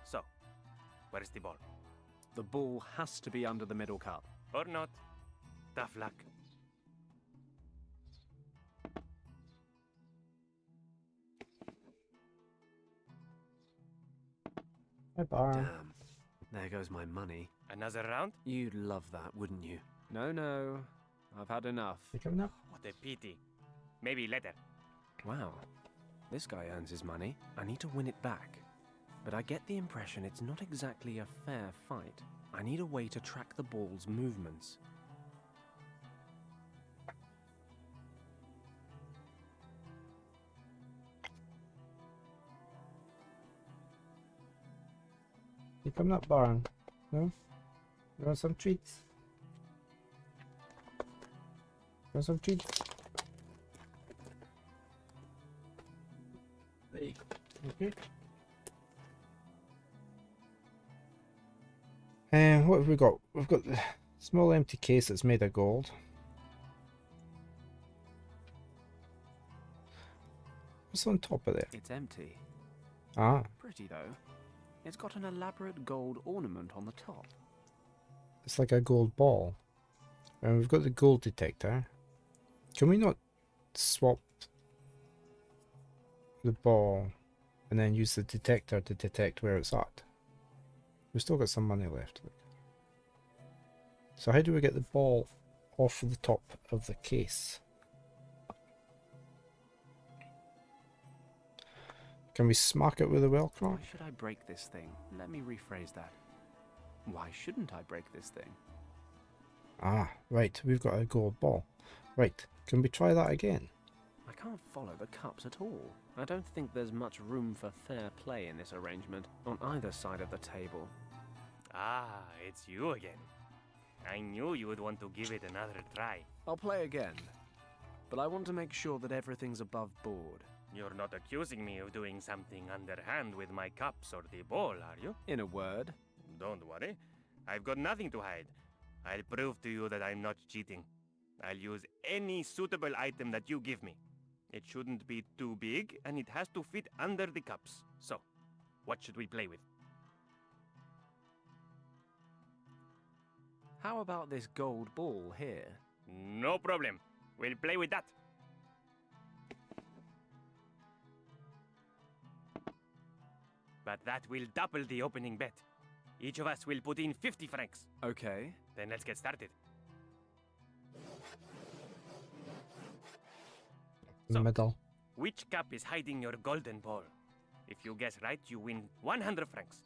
So, where's the ball? The ball has to be under the middle cup. Or not. Tough luck. Hi, Bar. Damn. There goes my money. Another round? You'd love that, wouldn't you? No, no. I've had enough. You coming up? What a pity. Maybe later. Wow, this guy earns his money. I need to win it back. But I get the impression it's not exactly a fair fight. I need a way to track the ball's movements. You coming up, Baron? No? You want some treats? You want some treats? Okay. What have we got? We've got the small empty case that's made of gold. What's on top of there? It's empty. Ah, Pretty though. It's got an elaborate gold ornament on the top. It's like a gold ball. And we've got the gold detector. Can we not swap the ball and then use the detector to detect where it's at? We've still got some money left. Look. So how do we get the ball off the top of the case? Can we smack it with a Velcro? Why should I break this thing? Let me rephrase that. Why shouldn't I break this thing? Ah, right, we've got a gold ball. Right, can we try that again? I can't follow the cups at all. I don't think there's much room for fair play in this arrangement, on either side of the table. Ah, it's you again. I knew you would want to give it another try. I'll play again, but I want to make sure that everything's above board. You're not accusing me of doing something underhand with my cups or the ball, are you? In a word, Don't worry. I've got nothing to hide. I'll prove to you that I'm not cheating. I'll use any suitable item that you give me. It shouldn't be too big, and it has to fit under the cups. So, what should we play with? how about this gold ball here? No problem. We'll play with that. But that will double the opening bet. Each of us will put in 50 francs. Okay. Then let's get started. In the middle. Which cup is hiding your golden ball? If you guess right, you win 100 francs.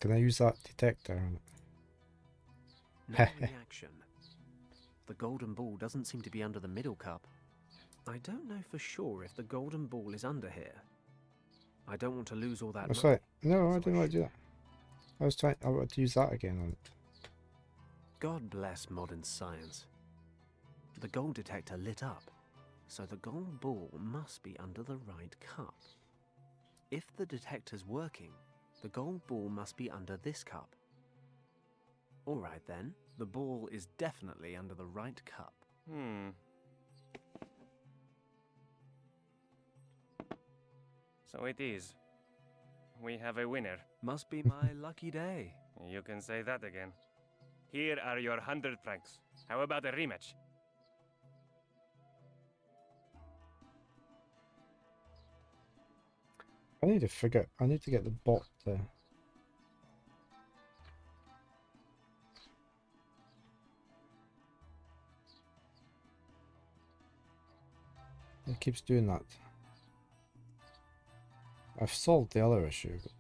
Can I use that detector on it? No reaction. The golden ball doesn't seem to be under the middle cup. I don't know for sure if the golden ball is under here. I don't want to lose all that That's money. right. No, I didn't want to do that. I wanted to use that again on it. God bless modern science. The gold detector lit up, so the gold ball must be under the right cup. If the detector's working, the gold ball must be under this cup. Alright then, the ball is definitely under the right cup. So it is. We have a winner. Must be my lucky day. You can say that again. Here are your 100 francs. How about a rematch? I need to get the bot to... It keeps doing that. I've solved the other issue, but...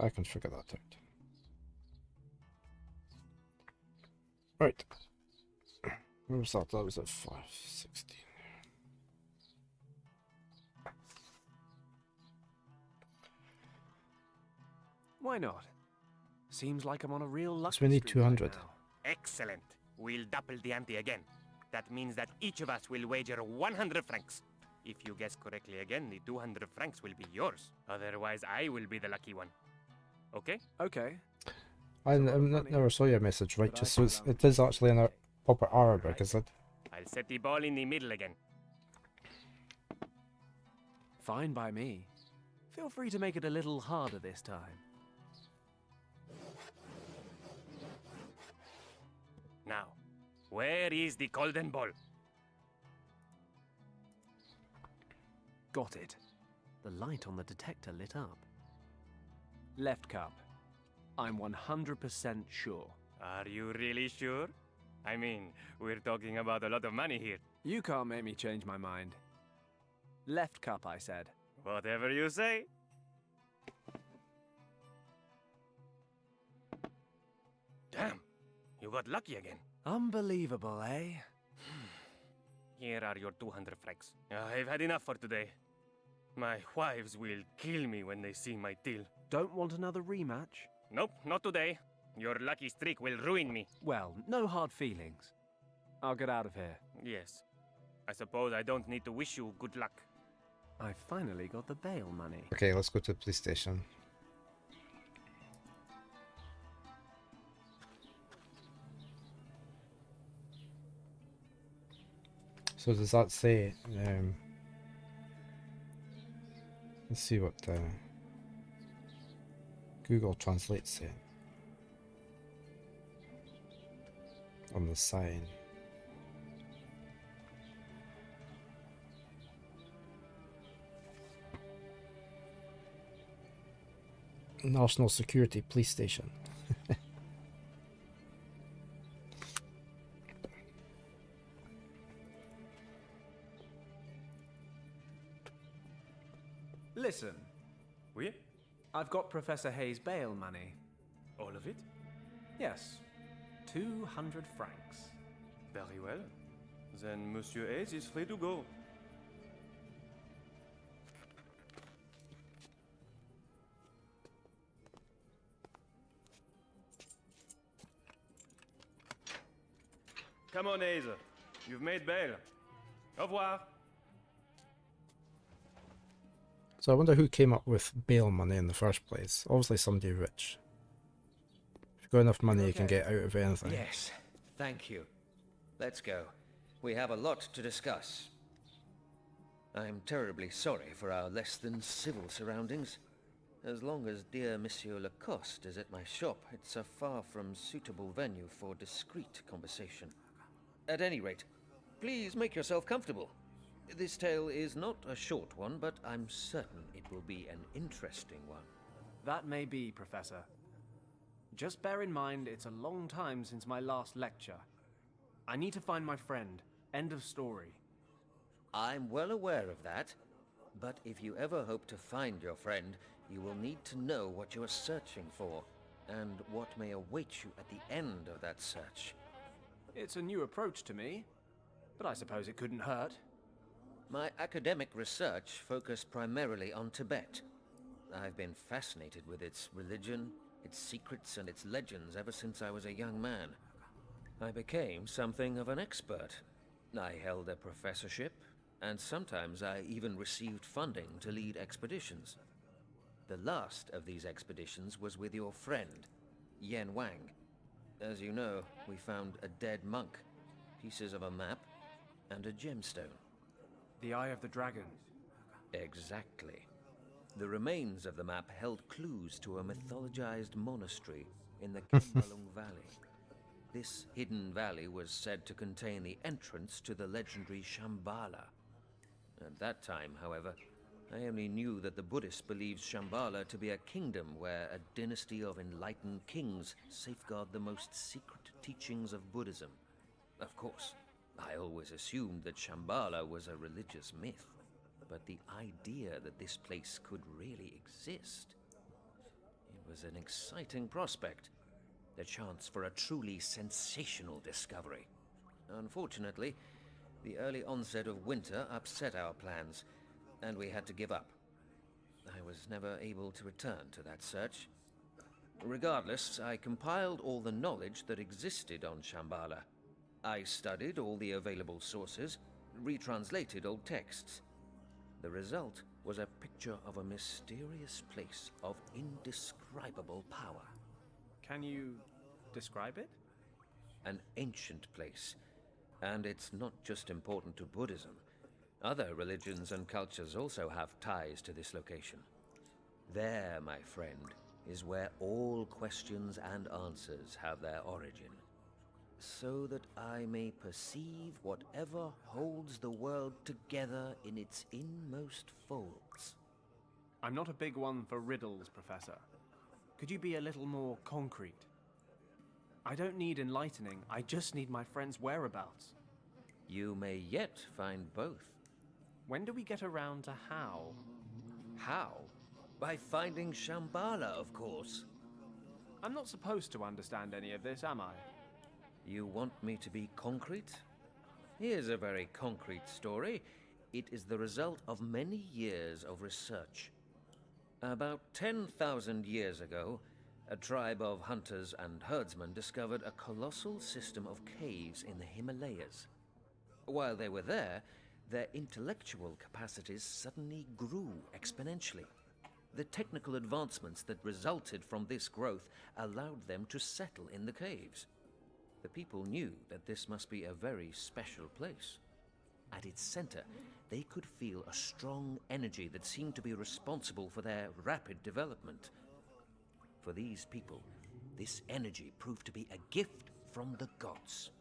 I can figure that out. Right. Where was that? That was at 516. Why not? Seems like I'm on a real luck. So we need streak right 200. now. Excellent. We'll double the ante again. That means that each of us will wager 100 francs. If you guess correctly again, the 200 francs will be yours. Otherwise, I will be the lucky one. Okay? Okay. Never saw your message, right? But I Just so found it is actually in a proper Arabic, is it? I'll set the ball in the middle again. Fine by me. Feel free to make it a little harder this time. Now, where is the golden ball? Got it. The light on the detector lit up. Left cup. I'm 100% sure. Are you really sure? I mean, we're talking about a lot of money here. You can't make me change my mind. Left cup, I said. Whatever you say. Damn, you got lucky again. Unbelievable, eh? Here are your 200 francs. I've had enough for today. My wives will kill me when they see my till. Don't want another rematch? Nope, not today. Your lucky streak will ruin me. Well, no hard feelings. I'll get out of here. Yes. I suppose I don't need to wish you good luck. I finally got the bail money. Okay, let's go to the police station. So does that say, let's see what Google Translate say on the sign. National Security Police Station. Listen, Oui? I've got Professor Hayes' bail money. All of it? Yes, 200 francs. Very well. Then Monsieur Hayes is free to go. Come on, Hayes. You've made bail. Au revoir. So I wonder who came up with bail money in the first place. Obviously somebody rich. If you've got enough money, you can get out of anything. Yes, thank you. Let's go. We have a lot to discuss. I'm terribly sorry for our less than civil surroundings. As long as dear Monsieur Lacoste is at my shop, it's a far from suitable venue for discreet conversation. At any rate, please make yourself comfortable. This tale is not a short one, but I'm certain it will be an interesting one. That may be, Professor. Just bear in mind it's a long time since my last lecture. I need to find my friend. End of story. I'm well aware of that, but if you ever hope to find your friend, you will need to know what you are searching for, and what may await you at the end of that search. It's a new approach to me, but I suppose it couldn't hurt. My academic research focused primarily on Tibet. I've been fascinated with its religion, its secrets, and its legends ever since I was a young man. I became something of an expert. I held a professorship, and sometimes I even received funding to lead expeditions. The last of these expeditions was with your friend, Yen Wang. As you know, we found a dead monk, pieces of a map, and a gemstone. The Eye of the Dragon. Exactly. The remains of the map held clues to a mythologized monastery in the Kimbalung Valley. This hidden valley was said to contain the entrance to the legendary Shambhala. At that time, however, I only knew that the Buddhists believed Shambhala to be a kingdom where a dynasty of enlightened kings safeguard the most secret teachings of Buddhism. Of course, I always assumed that Shambhala was a religious myth, but the idea that this place could really exist, it was an exciting prospect, the chance for a truly sensational discovery. Unfortunately, the early onset of winter upset our plans, and we had to give up. I was never able to return to that search. Regardless, I compiled all the knowledge that existed on Shambhala. I studied all the available sources, retranslated old texts. The result was a picture of a mysterious place of indescribable power. Can you describe it? An ancient place. And it's not just important to Buddhism. Other religions and cultures also have ties to this location. There, my friend, is where all questions and answers have their origin. So that I may perceive whatever holds the world together in its inmost folds. I'm not a big one for riddles, Professor. Could you be a little more concrete? I don't need enlightening, I just need my friend's whereabouts. You may yet find both. When do we get around to how? How? By finding Shambhala, of course. I'm not supposed to understand any of this, am I? You want me to be concrete? Here's a very concrete story. It is the result of many years of research. About 10,000 years ago, a tribe of hunters and herdsmen discovered a colossal system of caves in the Himalayas. While they were there, their intellectual capacities suddenly grew exponentially. The technical advancements that resulted from this growth allowed them to settle in the caves. The people knew that this must be a very special place. at its center, they could feel a strong energy that seemed to be responsible for their rapid development. For these people, this energy proved to be a gift from the gods.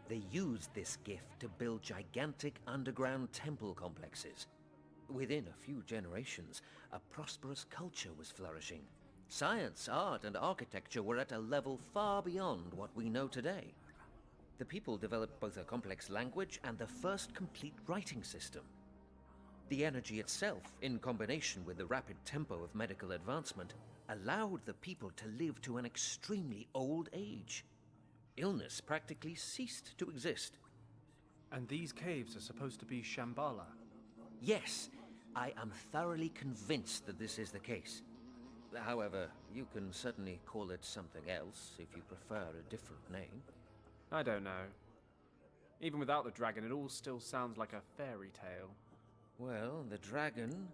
They used this gift to build gigantic underground temple complexes. Within a few generations, a prosperous culture was flourishing. Science, art, and architecture were at a level far beyond what we know today. The people developed both a complex language and the first complete writing system. The energy itself, in combination with the rapid tempo of medical advancement, allowed the people to live to an extremely old age. Illness practically ceased to exist. And these caves are supposed to be Shambhala? Yes, I am thoroughly convinced that this is the case. However, you can certainly call it something else if you prefer a different name. I don't know. Even without the dragon, it all still sounds like a fairy tale. Well, the dragon...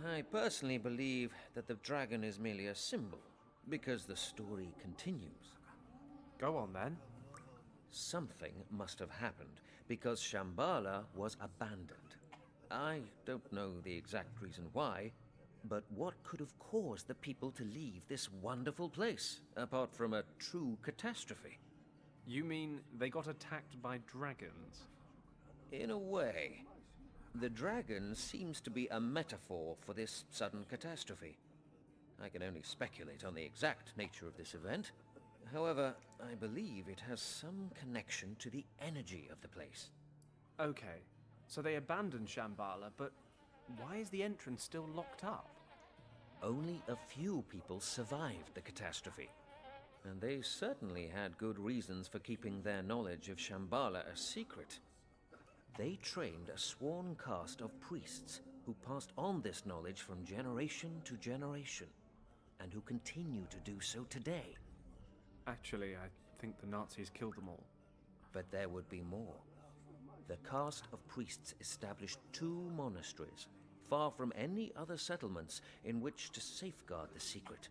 I personally believe that the dragon is merely a symbol, because the story continues. Go on, then. Something must have happened, because Shambhala was abandoned. I don't know the exact reason why, but what could have caused the people to leave this wonderful place, apart from a true catastrophe? You mean they got attacked by dragons? In a way. The dragon seems to be a metaphor for this sudden catastrophe. I can only speculate on the exact nature of this event. However, I believe it has some connection to the energy of the place. Okay, so they abandoned Shambhala, but why is the entrance still locked up? Only a few people survived the catastrophe, and they certainly had good reasons for keeping their knowledge of Shambhala a secret. They trained a sworn caste of priests who passed on this knowledge from generation to generation, and who continue to do so today. Actually, I think the Nazis killed them all. But there would be more. The caste of priests established 2 monasteries, far from any other settlements in which to safeguard the secret.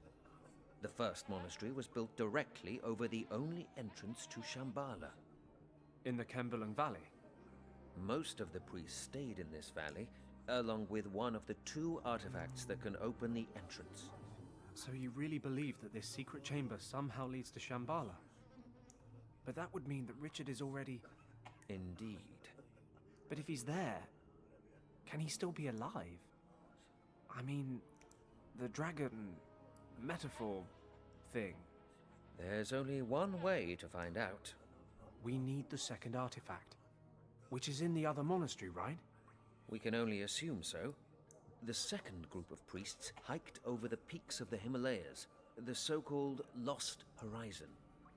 The first monastery was built directly over the only entrance to Shambhala. In the Kembulung Valley? Most of the priests stayed in this valley, along with one of the 2 artifacts that can open the entrance. So you really believe that this secret chamber somehow leads to Shambhala? But that would mean that Richard is already... Indeed. But if he's there, can he still be alive? I mean, the dragon metaphor thing. There's only one way to find out. We need the second artifact, which is in the other monastery, right? We can only assume so. The second group of priests hiked over the peaks of the Himalayas, the so-called Lost Horizon,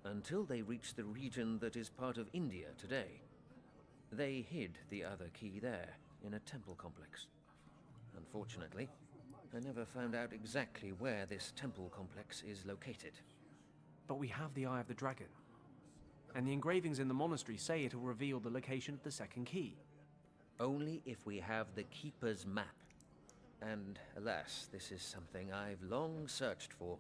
until they reached the region that is part of India today. They hid the other key there, in a temple complex. Unfortunately, I never found out exactly where this temple complex is located. But we have the Eye of the Dragon, and the engravings in the monastery say it'll reveal the location of the second key. Only if we have the Keeper's map. And, alas, this is something I've long searched for.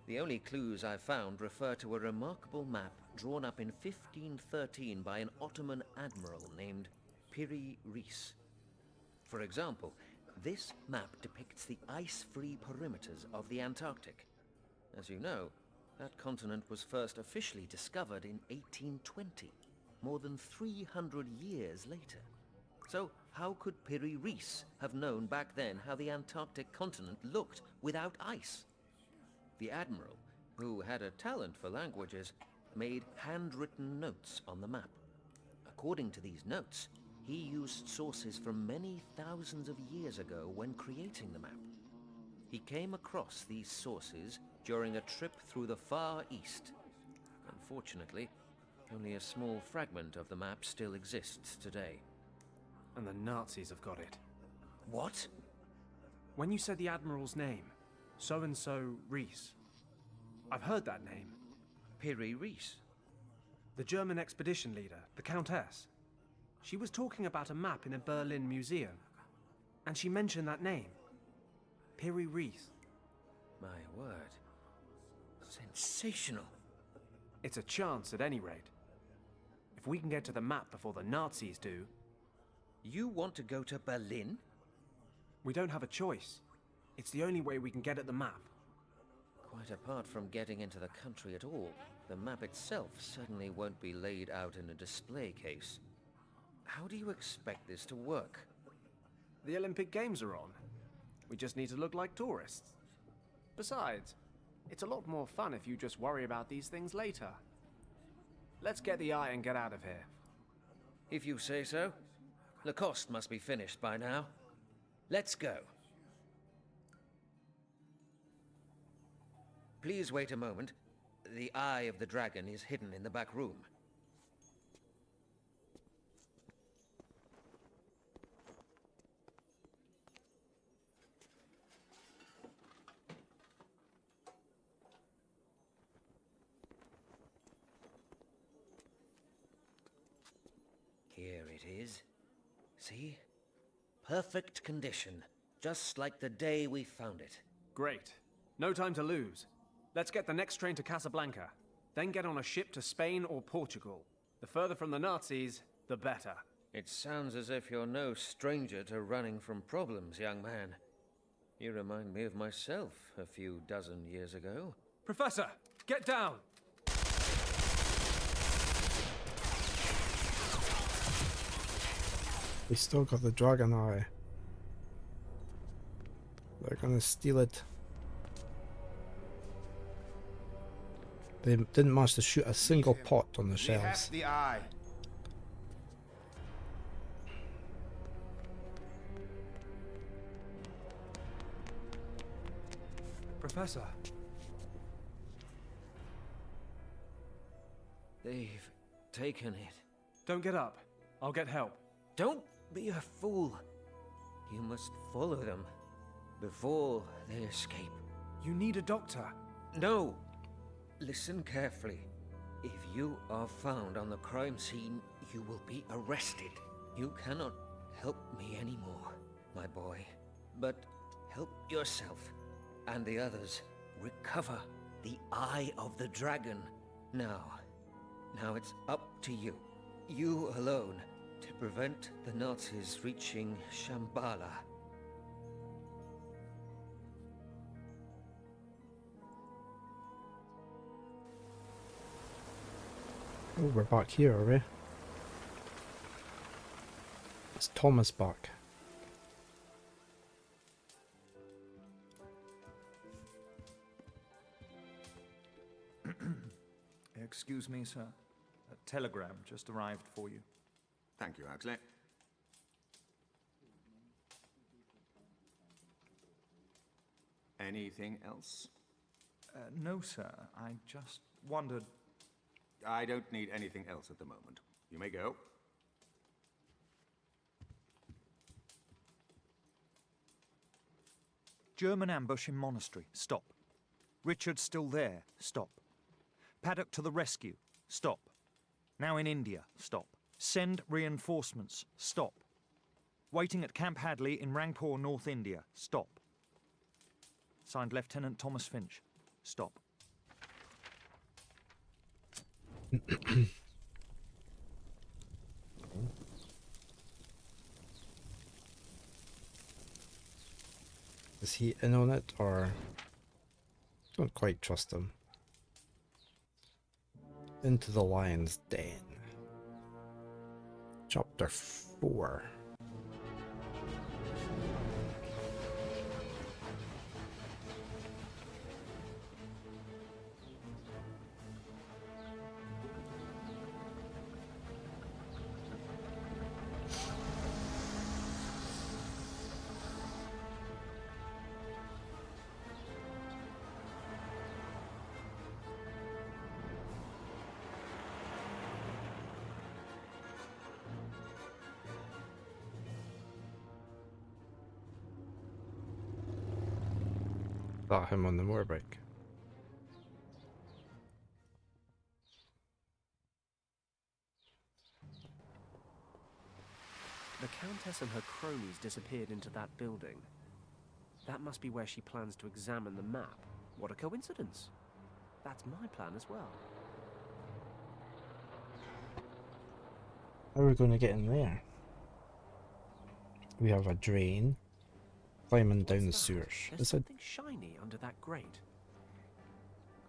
The only clues I've found refer to a remarkable map drawn up in 1513 by an Ottoman admiral named Piri Reis. For example, this map depicts the ice-free perimeters of the Antarctic. As you know, that continent was first officially discovered in 1820, more than 300 years later. So, how could Piri Reis have known back then how the Antarctic continent looked without ice? The admiral, who had a talent for languages, made handwritten notes on the map. According to these notes, he used sources from many thousands of years ago when creating the map. He came across these sources during a trip through the Far East. Unfortunately, only a small fragment of the map still exists today. And the Nazis have got it. What? When you said the Admiral's name, so-and-so Reis, I've heard that name. Piri Reis? The German expedition leader, the Countess. She was talking about a map in a Berlin museum, and she mentioned that name. Piri Reis. My word. Sensational. It's a chance at any rate. If we can get to the map before the Nazis do, You want to go to Berlin? We don't have a choice. It's the only way we can get at the map. Quite apart from getting into the country at all, the map itself certainly won't be laid out in a display case. How do you expect this to work? The Olympic Games are on. We just need to look like tourists. Besides, it's a lot more fun if you just worry about these things later. Let's get the eye and get out of here. If you say so. Lacoste must be finished by now. Let's go. Please wait a moment. The Eye of the Dragon is hidden in the back room. Here it is. See? Perfect condition. Just like the day we found it. Great. No time to lose. Let's get the next train to Casablanca. Then get on a ship to Spain or Portugal. The further from the Nazis, the better. It sounds as if you're no stranger to running from problems, young man. You remind me of myself a few dozen years ago. Professor, get down! We still got the dragon eye. They're gonna steal it. They didn't manage to shoot a single pot on the shelves. The eye. Professor. They've taken it. Don't get up. I'll get help. Don't be a fool. You must follow them before they escape. You need a doctor. No. Listen carefully. If you are found on the crime scene, you will be arrested. You cannot help me anymore, my boy. But help yourself and the others recover the Eye of the Dragon. Now it's up to you. You alone to prevent the Nazis reaching Shambhala. Oh, we're back here, are we? It's Thomas back. Excuse me, sir. A telegram just arrived for you. Thank you, Huxley. Anything else? No, sir. I just wondered... I don't need anything else at the moment. You may go. German ambush in monastery. Stop. Richard's still there. Stop. Paddock to the rescue. Stop. Now in India. Stop. Send reinforcements. Stop. Waiting at Camp Hadley in Rangpur, North India. Stop. Signed Lieutenant Thomas Finch. Stop. Is he in on it, or don't quite trust him? Into the Lion's Den. Chapter 4. That him on the motorbike. The Countess and her cronies disappeared into that building. That must be where she plans to examine the map. What a coincidence. That's my plan as well. How are we going to get in there? We have a drain. Climbing down the What's that? sewers. There's It's a something shiny under that grate.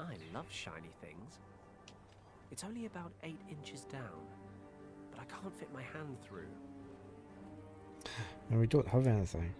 I love shiny things. It's only about 8 inches down, but I can't fit my hand through. and we don't have anything.